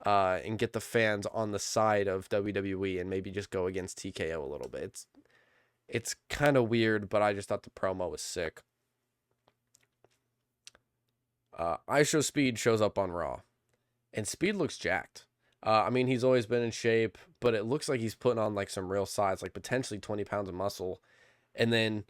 and get the fans on the side of WWE and maybe just go against TKO a little bit. It's kind of weird, but I just thought the promo was sick. IShowSpeed shows up on Raw, and Speed looks jacked. I mean, he's always been in shape, but it looks like he's putting on like some real size, like potentially 20 pounds of muscle. And then,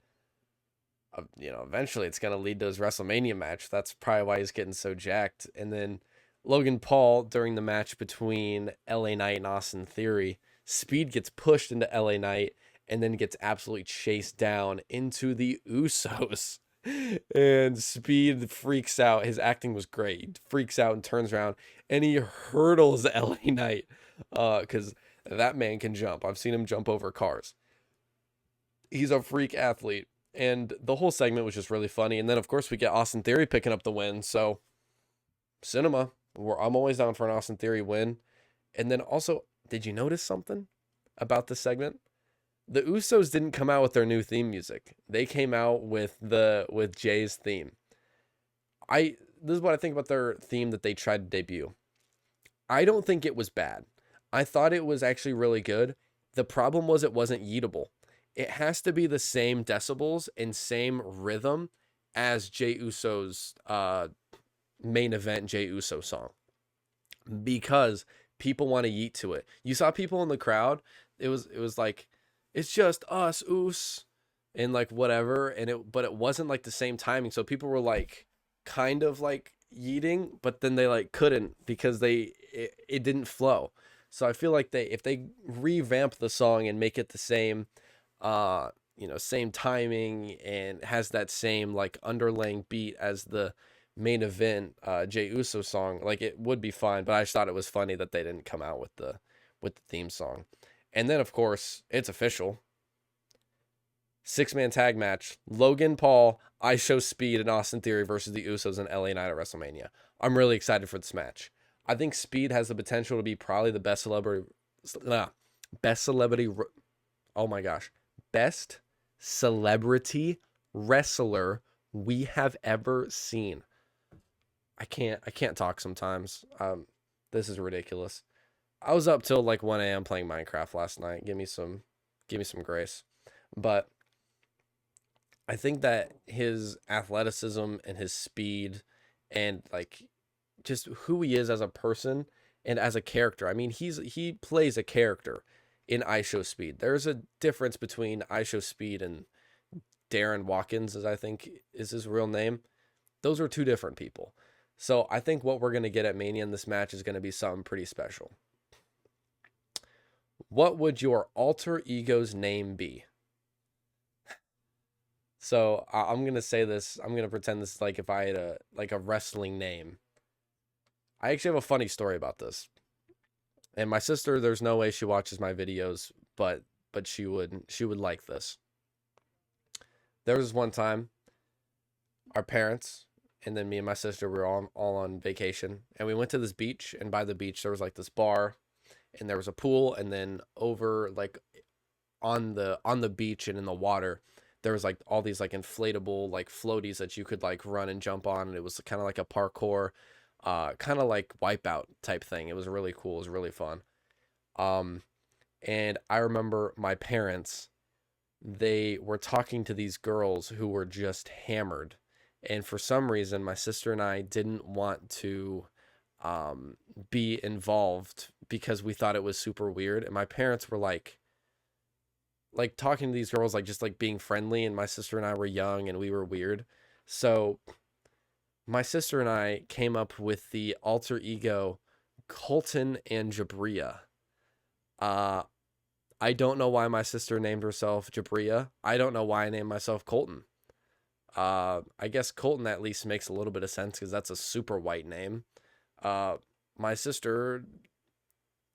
eventually it's going to lead to his WrestleMania match. That's probably why he's getting so jacked. And then Logan Paul, during the match between LA Knight and Austin Theory, Speed gets pushed into LA Knight and then gets absolutely chased down into the Usos. And Speed freaks out. His acting was great. He freaks out and turns around, and he hurdles LA Knight because that man can jump. I've seen him jump over cars. He's a freak athlete, and the whole segment was just really funny. And then, of course, we get Austin Theory picking up the win. So, cinema. I'm always down for an Austin Theory win. And then also, did you notice something about this segment? The Usos didn't come out with their new theme music. They came out with Jay's theme. This is what I think about their theme that they tried to debut. I don't think it was bad. I thought it was actually really good. The problem was it wasn't yeetable. It has to be the same decibels and same rhythm as Jey Uso's main event Jey Uso song, because people want to yeet to it. You saw people in the crowd. It was like, it's just us, Us, and like whatever. But it wasn't like the same timing. So people were like kind of like yeeting, but then they like couldn't because it didn't flow. So I feel like if they revamp the song and make it the same, same timing and has that same like underlying beat as the main event Jey Uso song, like it would be fine. But I just thought it was funny that they didn't come out with the theme song. And then of course it's official. 6-man tag match: Logan Paul, IShowSpeed, and Austin Theory versus the Usos in LA Night at WrestleMania. I'm really excited for this match. I think Speed has the potential to be probably the best celebrity. Oh my gosh, best celebrity wrestler we have ever seen. I can't talk sometimes. This is ridiculous. I was up till like 1 a.m. playing Minecraft last night. Give me some grace. But I think that his athleticism and his speed and like just who he is as a person and as a character. I mean, he plays a character in IShowSpeed. There's a difference between IShowSpeed and Darren Watkins, as I think is his real name. Those are two different people. So I think what we're going to get at Mania in this match is going to be something pretty special. What would your alter ego's name be? So I'm going to say this. I'm going to pretend this is like if I had a wrestling name. I actually have a funny story about this. And my sister, there's no way she watches my videos, but she would like this. There was one time, our parents and then me and my sister were all on vacation, and we went to this beach, and by the beach there was like this bar, and there was a pool, and then over like on the beach and in the water there was like all these like inflatable like floaties that you could like run and jump on, and it was kind of like a parkour kind of like Wipeout type thing. It was really cool. It was really fun. And I remember my parents, they were talking to these girls who were just hammered. And for some reason, my sister and I didn't want to be involved because we thought it was super weird. And my parents were like talking to these girls, like just like being friendly. And my sister and I were young and we were weird. So my sister and I came up with the alter ego Colton and Jabria. I don't know why my sister named herself Jabria. I don't know why I named myself Colton. I guess Colton at least makes a little bit of sense because that's a super white name. My sister,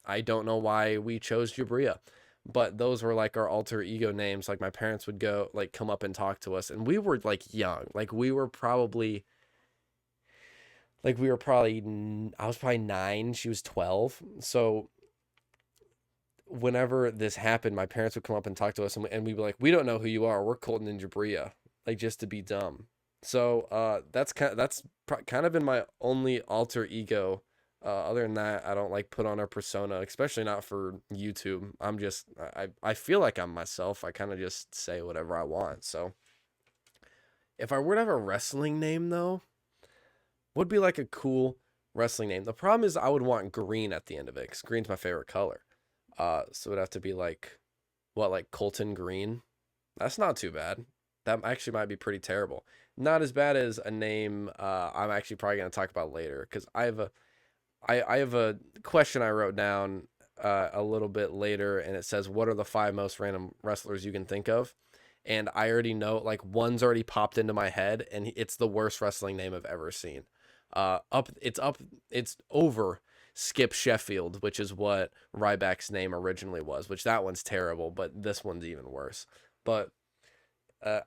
I don't know why we chose Jabria, but those were like our alter ego names. Like my parents would go like come up and talk to us, and we were like young. I was probably 9, she was 12. So whenever this happened, my parents would come up and talk to us, and we'd be like, we don't know who you are. We're Colton and Jabria, like just to be dumb. So that's kind of been my only alter ego. Other than that, I don't like put on a persona, especially not for YouTube. I feel like I'm myself. I kind of just say whatever I want. So if I were to have a wrestling name though, would be like a cool wrestling name. The problem is I would want green at the end of it because green's my favorite color. So it'd have to be like Colton Green. That's not too bad. That actually might be pretty terrible. Not as bad as a name I'm actually probably going to talk about later because I have a question I wrote down a little bit later, and it says, what are the 5 most random wrestlers you can think of? And I already know, like, one's already popped into my head, and it's the worst wrestling name I've ever seen. It's over Skip Sheffield, which is what Ryback's name originally was, which that one's terrible, but this one's even worse. But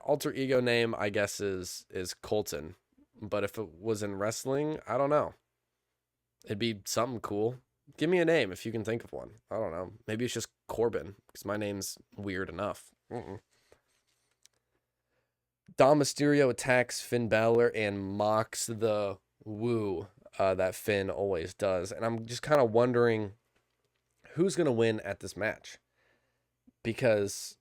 alter ego name, I guess, is Colton. But if it was in wrestling, I don't know. It'd be something cool. Give me a name if you can think of one. I don't know. Maybe it's just Corbin, because my name's weird enough. Dom Mysterio attacks Finn Balor and mocks the woo that Finn always does. And I'm just kind of wondering who's going to win at this match. Because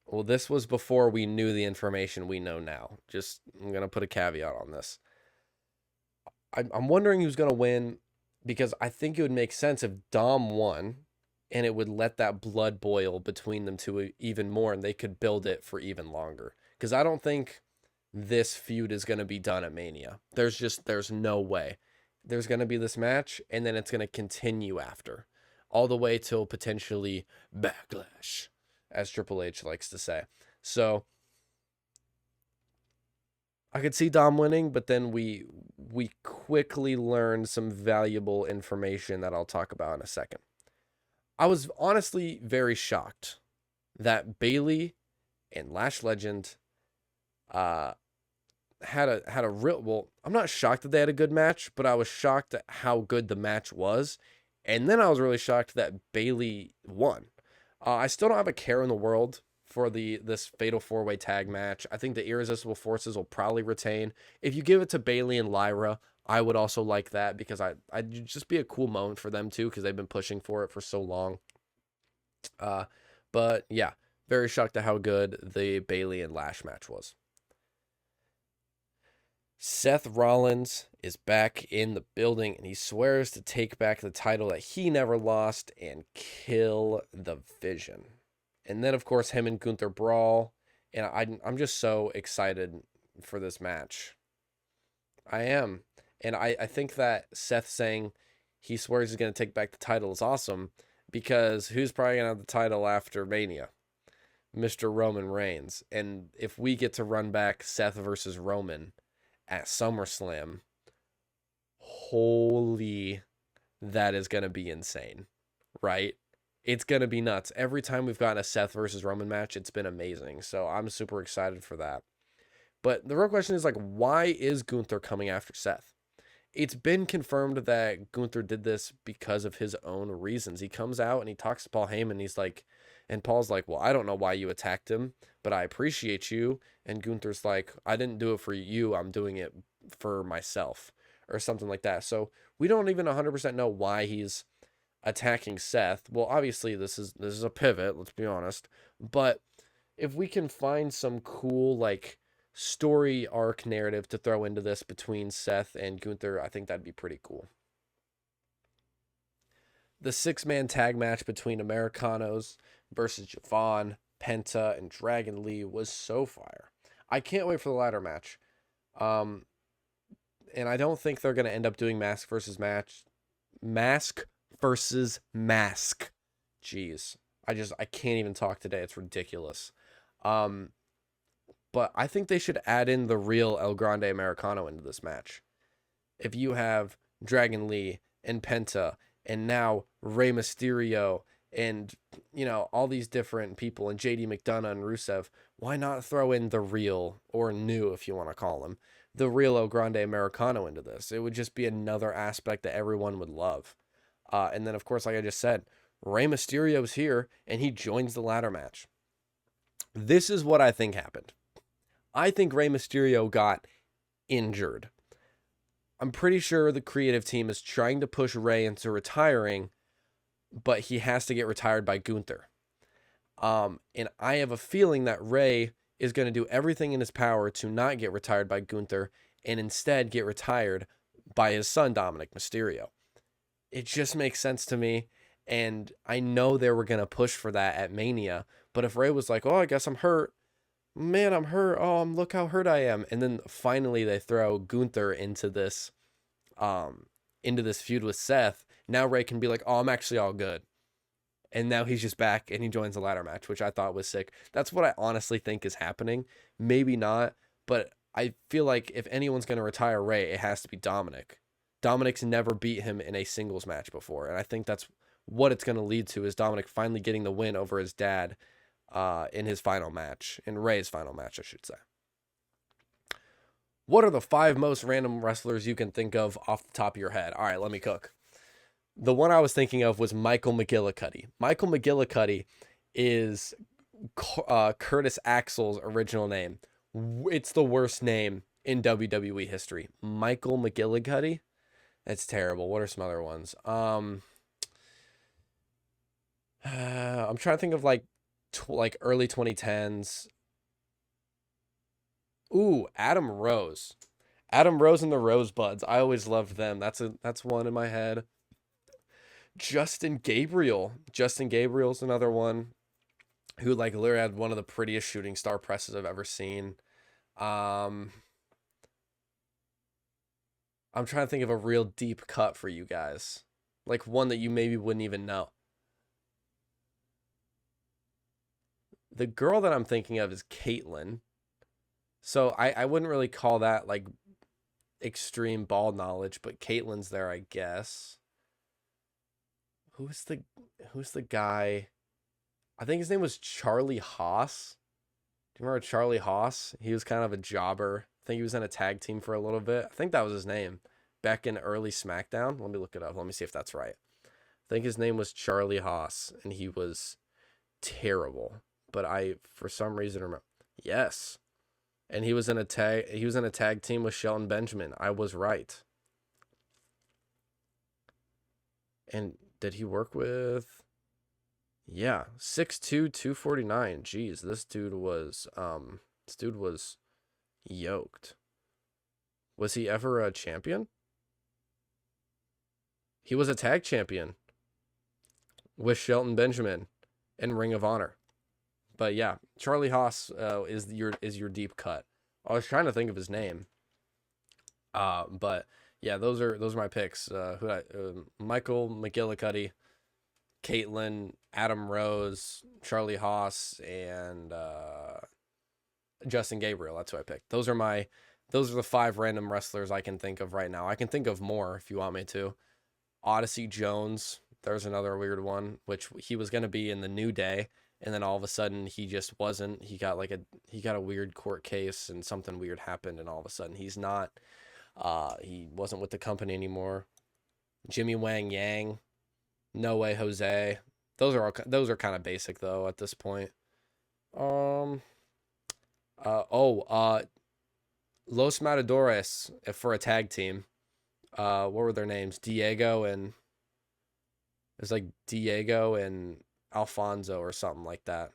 Well, this was before we knew the information we know now. I'm going to put a caveat on this. I'm wondering who's going to win because I think it would make sense if Dom won and it would let that blood boil between them two even more and they could build it for even longer. Because I don't think this feud is going to be done at Mania. There's no way. There's going to be this match and then it's going to continue after. All the way till potentially Backlash, as Triple H likes to say. So I could see Dom winning, but then we quickly learned some valuable information that I'll talk about in a second. I was honestly very shocked that Bayley and Lash Legend had a real, well, I'm not shocked that they had a good match, but I was shocked at how good the match was. And then I was really shocked that Bayley won. I still don't have a care in the world for this Fatal 4-Way tag match. I think the Irresistible Forces will probably retain. If you give it to Bayley and Lyra, I would also like that because I'd just be a cool moment for them too because they've been pushing for it for so long. But yeah, very shocked at how good the Bayley and Lash match was. Seth Rollins is back in the building, and he swears to take back the title that he never lost and kill the Vision. And then, of course, him and Gunther brawl, and I'm just so excited for this match. I am. And I think that Seth saying he swears he's going to take back the title is awesome, because who's probably going to have the title after Mania? Mr. Roman Reigns. And if we get to run back Seth versus Roman at SummerSlam, holy, that is going to be insane, right? It's going to be nuts. Every time we've gotten a Seth versus Roman match, it's been amazing. So I'm super excited for that. But the real question is, like, why is Gunther coming after Seth? It's been confirmed that Gunther did this because of his own reasons. He comes out and he talks to Paul Heyman. He's like, and Paul's like, well, I don't know why you attacked him, but I appreciate you. And Gunther's like, I didn't do it for you. I'm doing it for myself, or something like that. So we don't even 100% know why he's attacking Seth. Well, obviously this is a pivot, let's be honest. But if we can find some cool, like, story arc narrative to throw into this between Seth and Gunther, I think that'd be pretty cool. The 6-man tag match between Americanos versus Javon, Penta, and Dragon Lee was so fire. I can't wait for the ladder match. And I don't think they're going to end up doing mask versus match. Mask versus mask. Jeez. I can't even talk today. It's ridiculous. But I think they should add in the real El Grande Americano into this match. If you have Dragon Lee and Penta and now Rey Mysterio and, you know, all these different people and JD McDonough and Rusev, why not throw in the real, or new if you want to call him, the real El Grande Americano into this? It would just be another aspect that everyone would love. And then, of course, like I just said, Rey Mysterio's here and he joins the ladder match. This is what I think happened. I think Rey Mysterio got injured. I'm pretty sure the creative team is trying to push Rey into retiring, but he has to get retired by Gunther. And I have a feeling that Rey is going to do everything in his power to not get retired by Gunther and instead get retired by his son, Dominic Mysterio. It just makes sense to me, and I know they were going to push for that at Mania, but if Rey was like, oh, I guess I'm hurt, man, I'm hurt. Oh, look how hurt I am. And then finally they throw Gunther into this feud with Seth. Now Rey can be like, oh, I'm actually all good. And now he's just back and he joins the ladder match, which I thought was sick. That's what I honestly think is happening. Maybe not, but I feel like if anyone's going to retire Rey, it has to be Dominic. Dominic's never beat him in a singles match before. And I think that's what it's going to lead to, is Dominic finally getting the win over his dad in his final match, in Rey's final match, I should say. What are the 5 most random wrestlers you can think of off the top of your head? All right, let me cook. The one I was thinking of was Michael McGillicuddy. Michael McGillicuddy is Curtis Axel's original name. It's the worst name in WWE history. Michael McGillicuddy? That's terrible. What are some other ones? I'm trying to think of, like, like early 2010s. Ooh, Adam Rose. Adam Rose and the Rosebuds. I always loved them. That's one in my head. Justin Gabriel. Justin Gabriel's another one who like literally had one of the prettiest shooting star presses I've ever seen. Um, I'm trying to think of a real deep cut for you guys. Like one that you maybe wouldn't even know. The girl that I'm thinking of is Caitlyn. So I wouldn't really call that like extreme ball knowledge, but Caitlyn's there, I guess. Who's the who's the guy? I think his name was Charlie Haas. Do you remember Charlie Haas? He was kind of a jobber. I think he was in a tag team for a little bit. I think that was his name back in early SmackDown. Let me look it up. Let me see if that's right. I think his name was Charlie Haas, and he was terrible. But I, for some reason, remember. Yes, and he was in a tag. He was in a tag team with Shelton Benjamin. I was right. And did he work with? Yeah, 6'2", 249. Jeez, this dude was yoked. Was he ever a champion? He was a tag champion with Shelton Benjamin in Ring of Honor. But yeah, Charlie Haas is your deep cut. I was trying to think of his name. But yeah, those are my picks. Michael McGillicuddy, Caitlyn, Adam Rose, Charlie Haas, and Justin Gabriel. That's who I picked. Those are the 5 random wrestlers I can think of right now. I can think of more if you want me to. Odyssey Jones, there's another weird one, which he was going to be in the New Day, and then all of a sudden he just wasn't. He got a weird court case and something weird happened, and all of a sudden he's not. He wasn't with the company anymore. Jimmy Wang Yang, No Way Jose. Those are kind of basic though at this point. Los Matadores for a tag team. What were their names? Diego and Alfonso or something like that.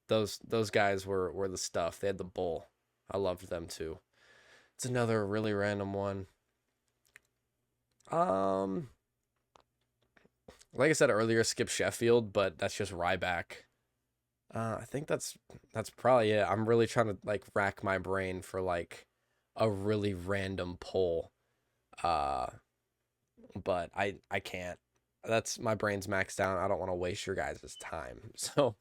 Those guys were the stuff. They had the bull. I loved them too. It's another really random one. Like I said earlier, Skip Sheffield, but that's just Ryback. I think that's probably it. I'm really trying to like rack my brain for like a really random poll. But I can't. That's my brain's maxed out. I don't want to waste your guys' time. So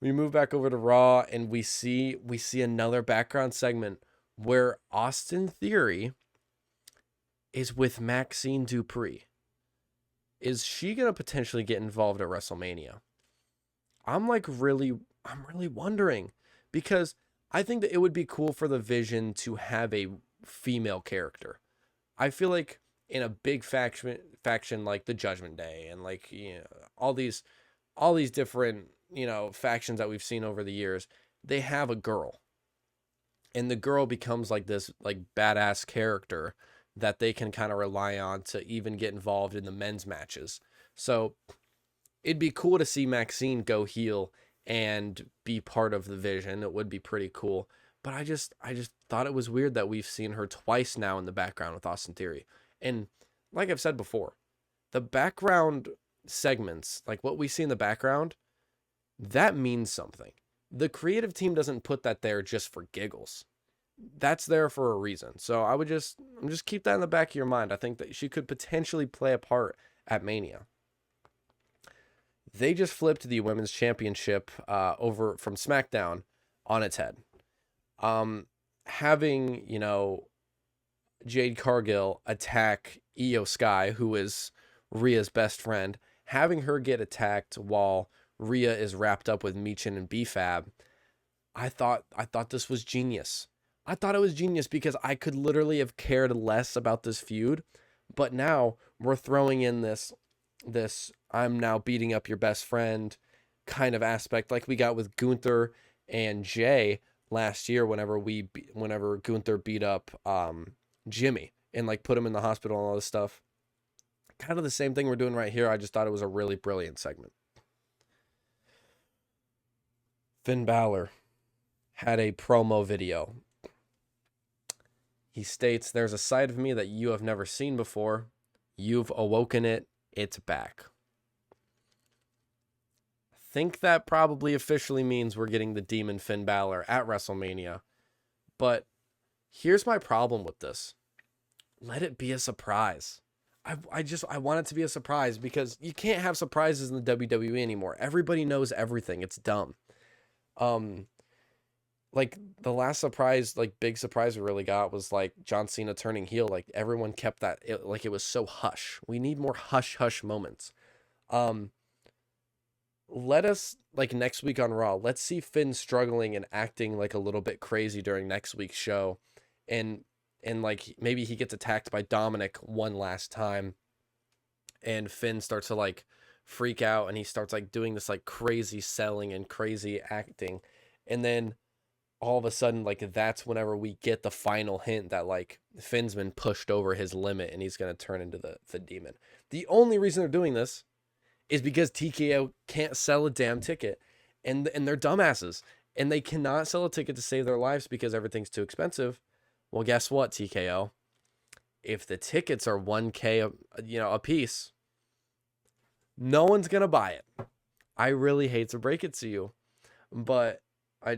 we move back over to Raw and we see another background segment where Austin Theory is with Maxine Dupree. Is she gonna potentially get involved at WrestleMania? I'm really wondering, because I think that it would be cool for the Vision to have a female character. I feel like in a big faction like the Judgment Day and like, you know, all these different, you know, factions that we've seen over the years, they have a girl. And the girl becomes like this like badass character that they can kind of rely on to even get involved in the men's matches. So it'd be cool to see Maxine go heel and be part of the Vision. It would be pretty cool. But I just thought it was weird that we've seen her twice now in the background with Austin Theory. And like I've said before, the background segments, like what we see in the background, that means something. The creative team doesn't put that there just for giggles. That's there for a reason. So I'm just keep that in the back of your mind. I think that she could potentially play a part at Mania. They just flipped the women's championship over from SmackDown on its head. Having, you know, Jade Cargill attack Io Sky, who is Rhea's best friend, having her get attacked while Rhea is wrapped up with Michin and B-Fab. I thought this was genius. I thought it was genius because I could literally have cared less about this feud, but now we're throwing in this I'm now beating up your best friend kind of aspect, like we got with Gunther and Jay last year whenever Gunther beat up Jimmy and like put him in the hospital and all this stuff. Kind of the same thing we're doing right here. I just thought it was a really brilliant segment. Finn Balor had a promo video. He states, "There's a side of me that you have never seen before. You've awoken it. It's back." I think that probably officially means we're getting the Demon Finn Balor at WrestleMania. But here's my problem with this. Let it be a surprise. I want it to be a surprise because you can't have surprises in the WWE anymore. Everybody knows everything. It's dumb. Like the last surprise, like big surprise we really got was like John Cena turning heel. Like everyone kept that like it was so hush. We need more hush moments. Let us, like next week on Raw, let's see Finn struggling and acting like a little bit crazy during next week's show, and like maybe he gets attacked by Dominic one last time, and Finn starts to like freak out and he starts like doing this like crazy selling and crazy acting, and then all of a sudden, like that's whenever we get the final hint that like Finn's been pushed over his limit and he's gonna turn into the demon. The only reason they're doing this is because TKO can't sell a damn ticket, and they're dumbasses, and they cannot sell a ticket to save their lives because everything's too expensive. Well, guess what, TKO? If the tickets are $1K, a piece, no one's gonna buy it. I really hate to break it to you, but I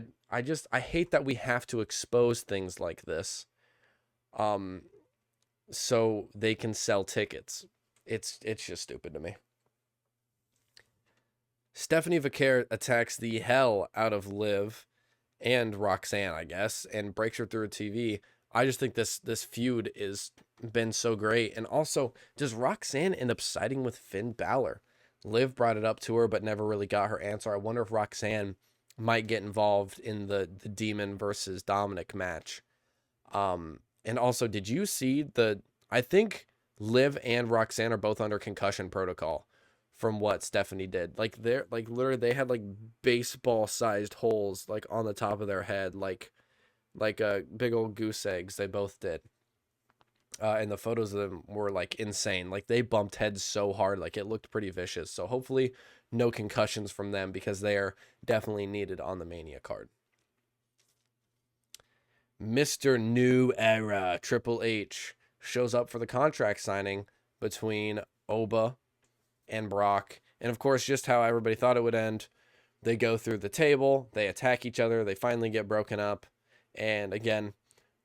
hate that we have to expose things like this, so they can sell tickets. It's just stupid to me. Stephanie Vaquer attacks the hell out of Liv and Roxanne, I guess, and breaks her through a TV. I just think this feud is been so great. And also, does Roxanne end up siding with Finn Balor? Liv brought it up to her, but never really got her answer. I wonder if Roxanne might get involved in the Demon versus Dominic match. And also, did you see I think Liv and Roxanne are both under concussion protocol from what Stephanie did. Like they're like literally they had like baseball sized holes like on the top of their head, like big old goose eggs. They both did. And the photos of them were like insane. Like they bumped heads so hard, like it looked pretty vicious. So hopefully no concussions from them because they are definitely needed on the Mania card. Mr. New Era Triple H shows up for the contract signing between Oba and Brock. And of course, just how everybody thought it would end. They go through the table, they attack each other, they finally get broken up. And again,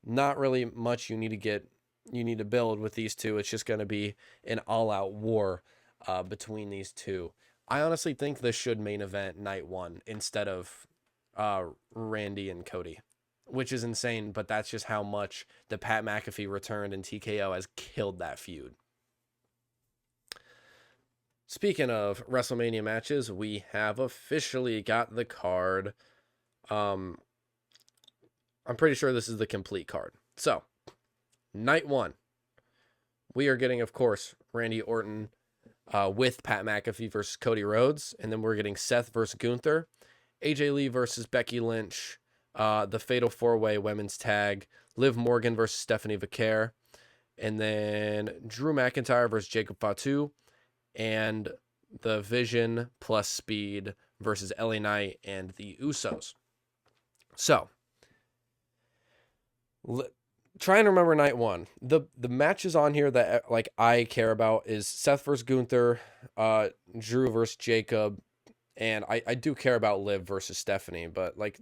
not really much you need to build with these two. It's just going to be an all-out war between these two. I honestly think this should main event night one instead of Randy and Cody, which is insane, but that's just how much the Pat McAfee returned and TKO has killed that feud. Speaking of WrestleMania matches, we have officially got the card. I'm pretty sure this is the complete card. So, night one, we are getting, of course, Randy Orton with Pat McAfee versus Cody Rhodes. And then we're getting Seth versus Gunther, AJ Lee versus Becky Lynch, the Fatal 4-Way Women's Tag, Liv Morgan versus Stephanie Vaquer, and then Drew McIntyre versus Jacob Fatu, and the Vision plus Speed versus LA Knight and the Usos. So, try and remember night one. The matches on here that like I care about is Seth versus Gunther, Drew versus Jacob, and I do care about Liv versus Stephanie, but like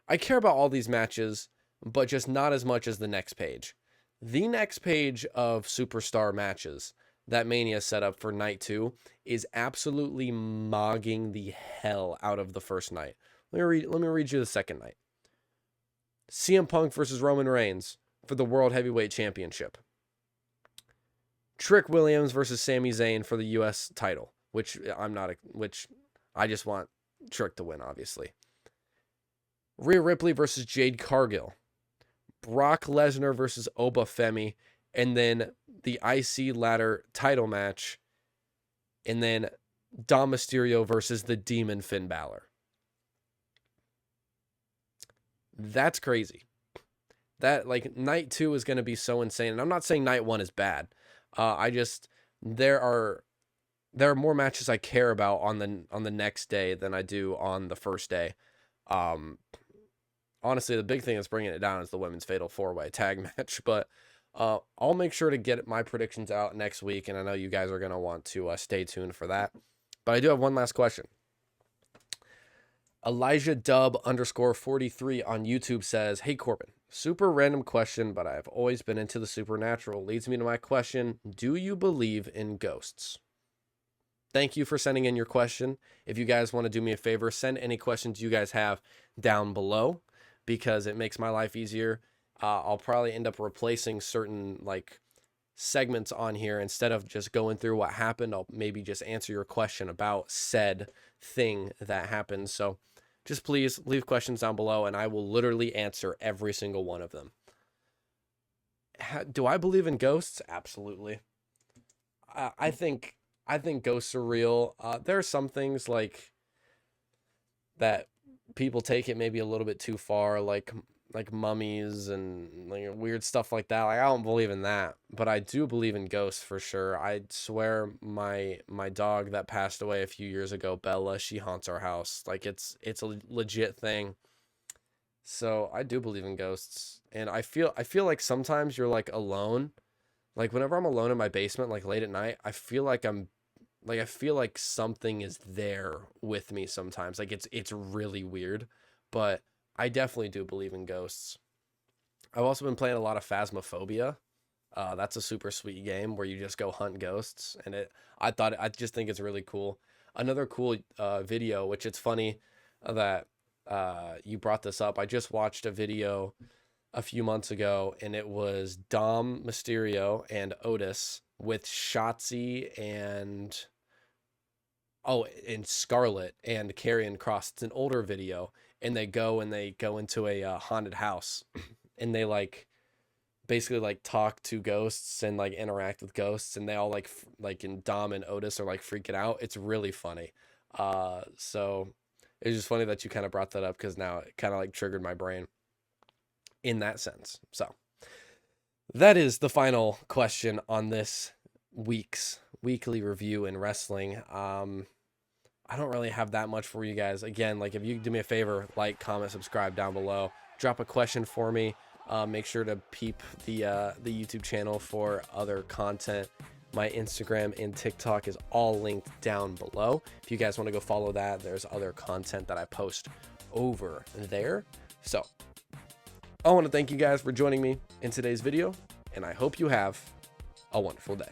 I care about all these matches, but just not as much as the next page. The next page of superstar matches that Mania set up for night two is absolutely mogging the hell out of the first night. Let me read you the second night. CM Punk versus Roman Reigns for the World Heavyweight Championship. Trick Williams versus Sami Zayn for the US title, which I just want Trick to win, obviously. Rhea Ripley versus Jade Cargill. Brock Lesnar versus Oba Femi, and then the IC ladder title match, and then Dom Mysterio versus the Demon Finn Balor. That's crazy. That like night two is going to be so insane. And I'm not saying night one is bad. There are more matches I care about on the next day than I do on the first day. Honestly, the big thing that's bringing it down is the women's fatal 4-way tag match, but I'll make sure to get my predictions out next week, and I know you guys are going to want to stay tuned for that. But I do have one last question. Elijah Dub _43 on YouTube says, "Hey Corbin, super random question, but I've always been into the supernatural. Leads me to my question, do you believe in ghosts?" Thank you for sending in your question. If you guys want to do me a favor, send any questions you guys have down below, because it makes my life easier. I'll probably end up replacing certain like segments on here. Instead of just going through what happened, I'll maybe just answer your question about said thing that happened. So just please leave questions down below, and I will literally answer every single one of them. Do I believe in ghosts? Absolutely. I think ghosts are real. There are some things like that people take it maybe a little bit too far, like mummies and like weird stuff like that. Like, I don't believe in that, but I do believe in ghosts for sure. I swear my dog that passed away a few years ago, Bella, she haunts our house. Like, it's a legit thing. So I do believe in ghosts, and I feel like sometimes you're like alone. Like whenever I'm alone in my basement, like late at night, I feel like something is there with me sometimes. Like it's really weird, but I definitely do believe in ghosts. I've also been playing a lot of Phasmophobia. That's a super sweet game where you just go hunt ghosts, and I just think it's really cool. Another cool video, which it's funny that you brought this up. I just watched a video a few months ago, and it was Dom Mysterio and Otis with Shotzi and Scarlett and Karrion Kross. It's an older video, and they go into a haunted house, and they like basically like talk to ghosts and like interact with ghosts, and they all and Dom and Otis are like freaking out. It's really funny. So it's just funny that you kind of brought that up, because now it kind of like triggered my brain in that sense. So that is the final question on this week's weekly review in wrestling. I don't really have that much for you guys. Again, like, if you do me a favor, like, comment, subscribe down below, drop a question for me. Make sure to peep the YouTube channel for other content. My Instagram and TikTok is all linked down below. If you guys want to go follow that, there's other content that I post over there. So I want to thank you guys for joining me in today's video, and I hope you have a wonderful day.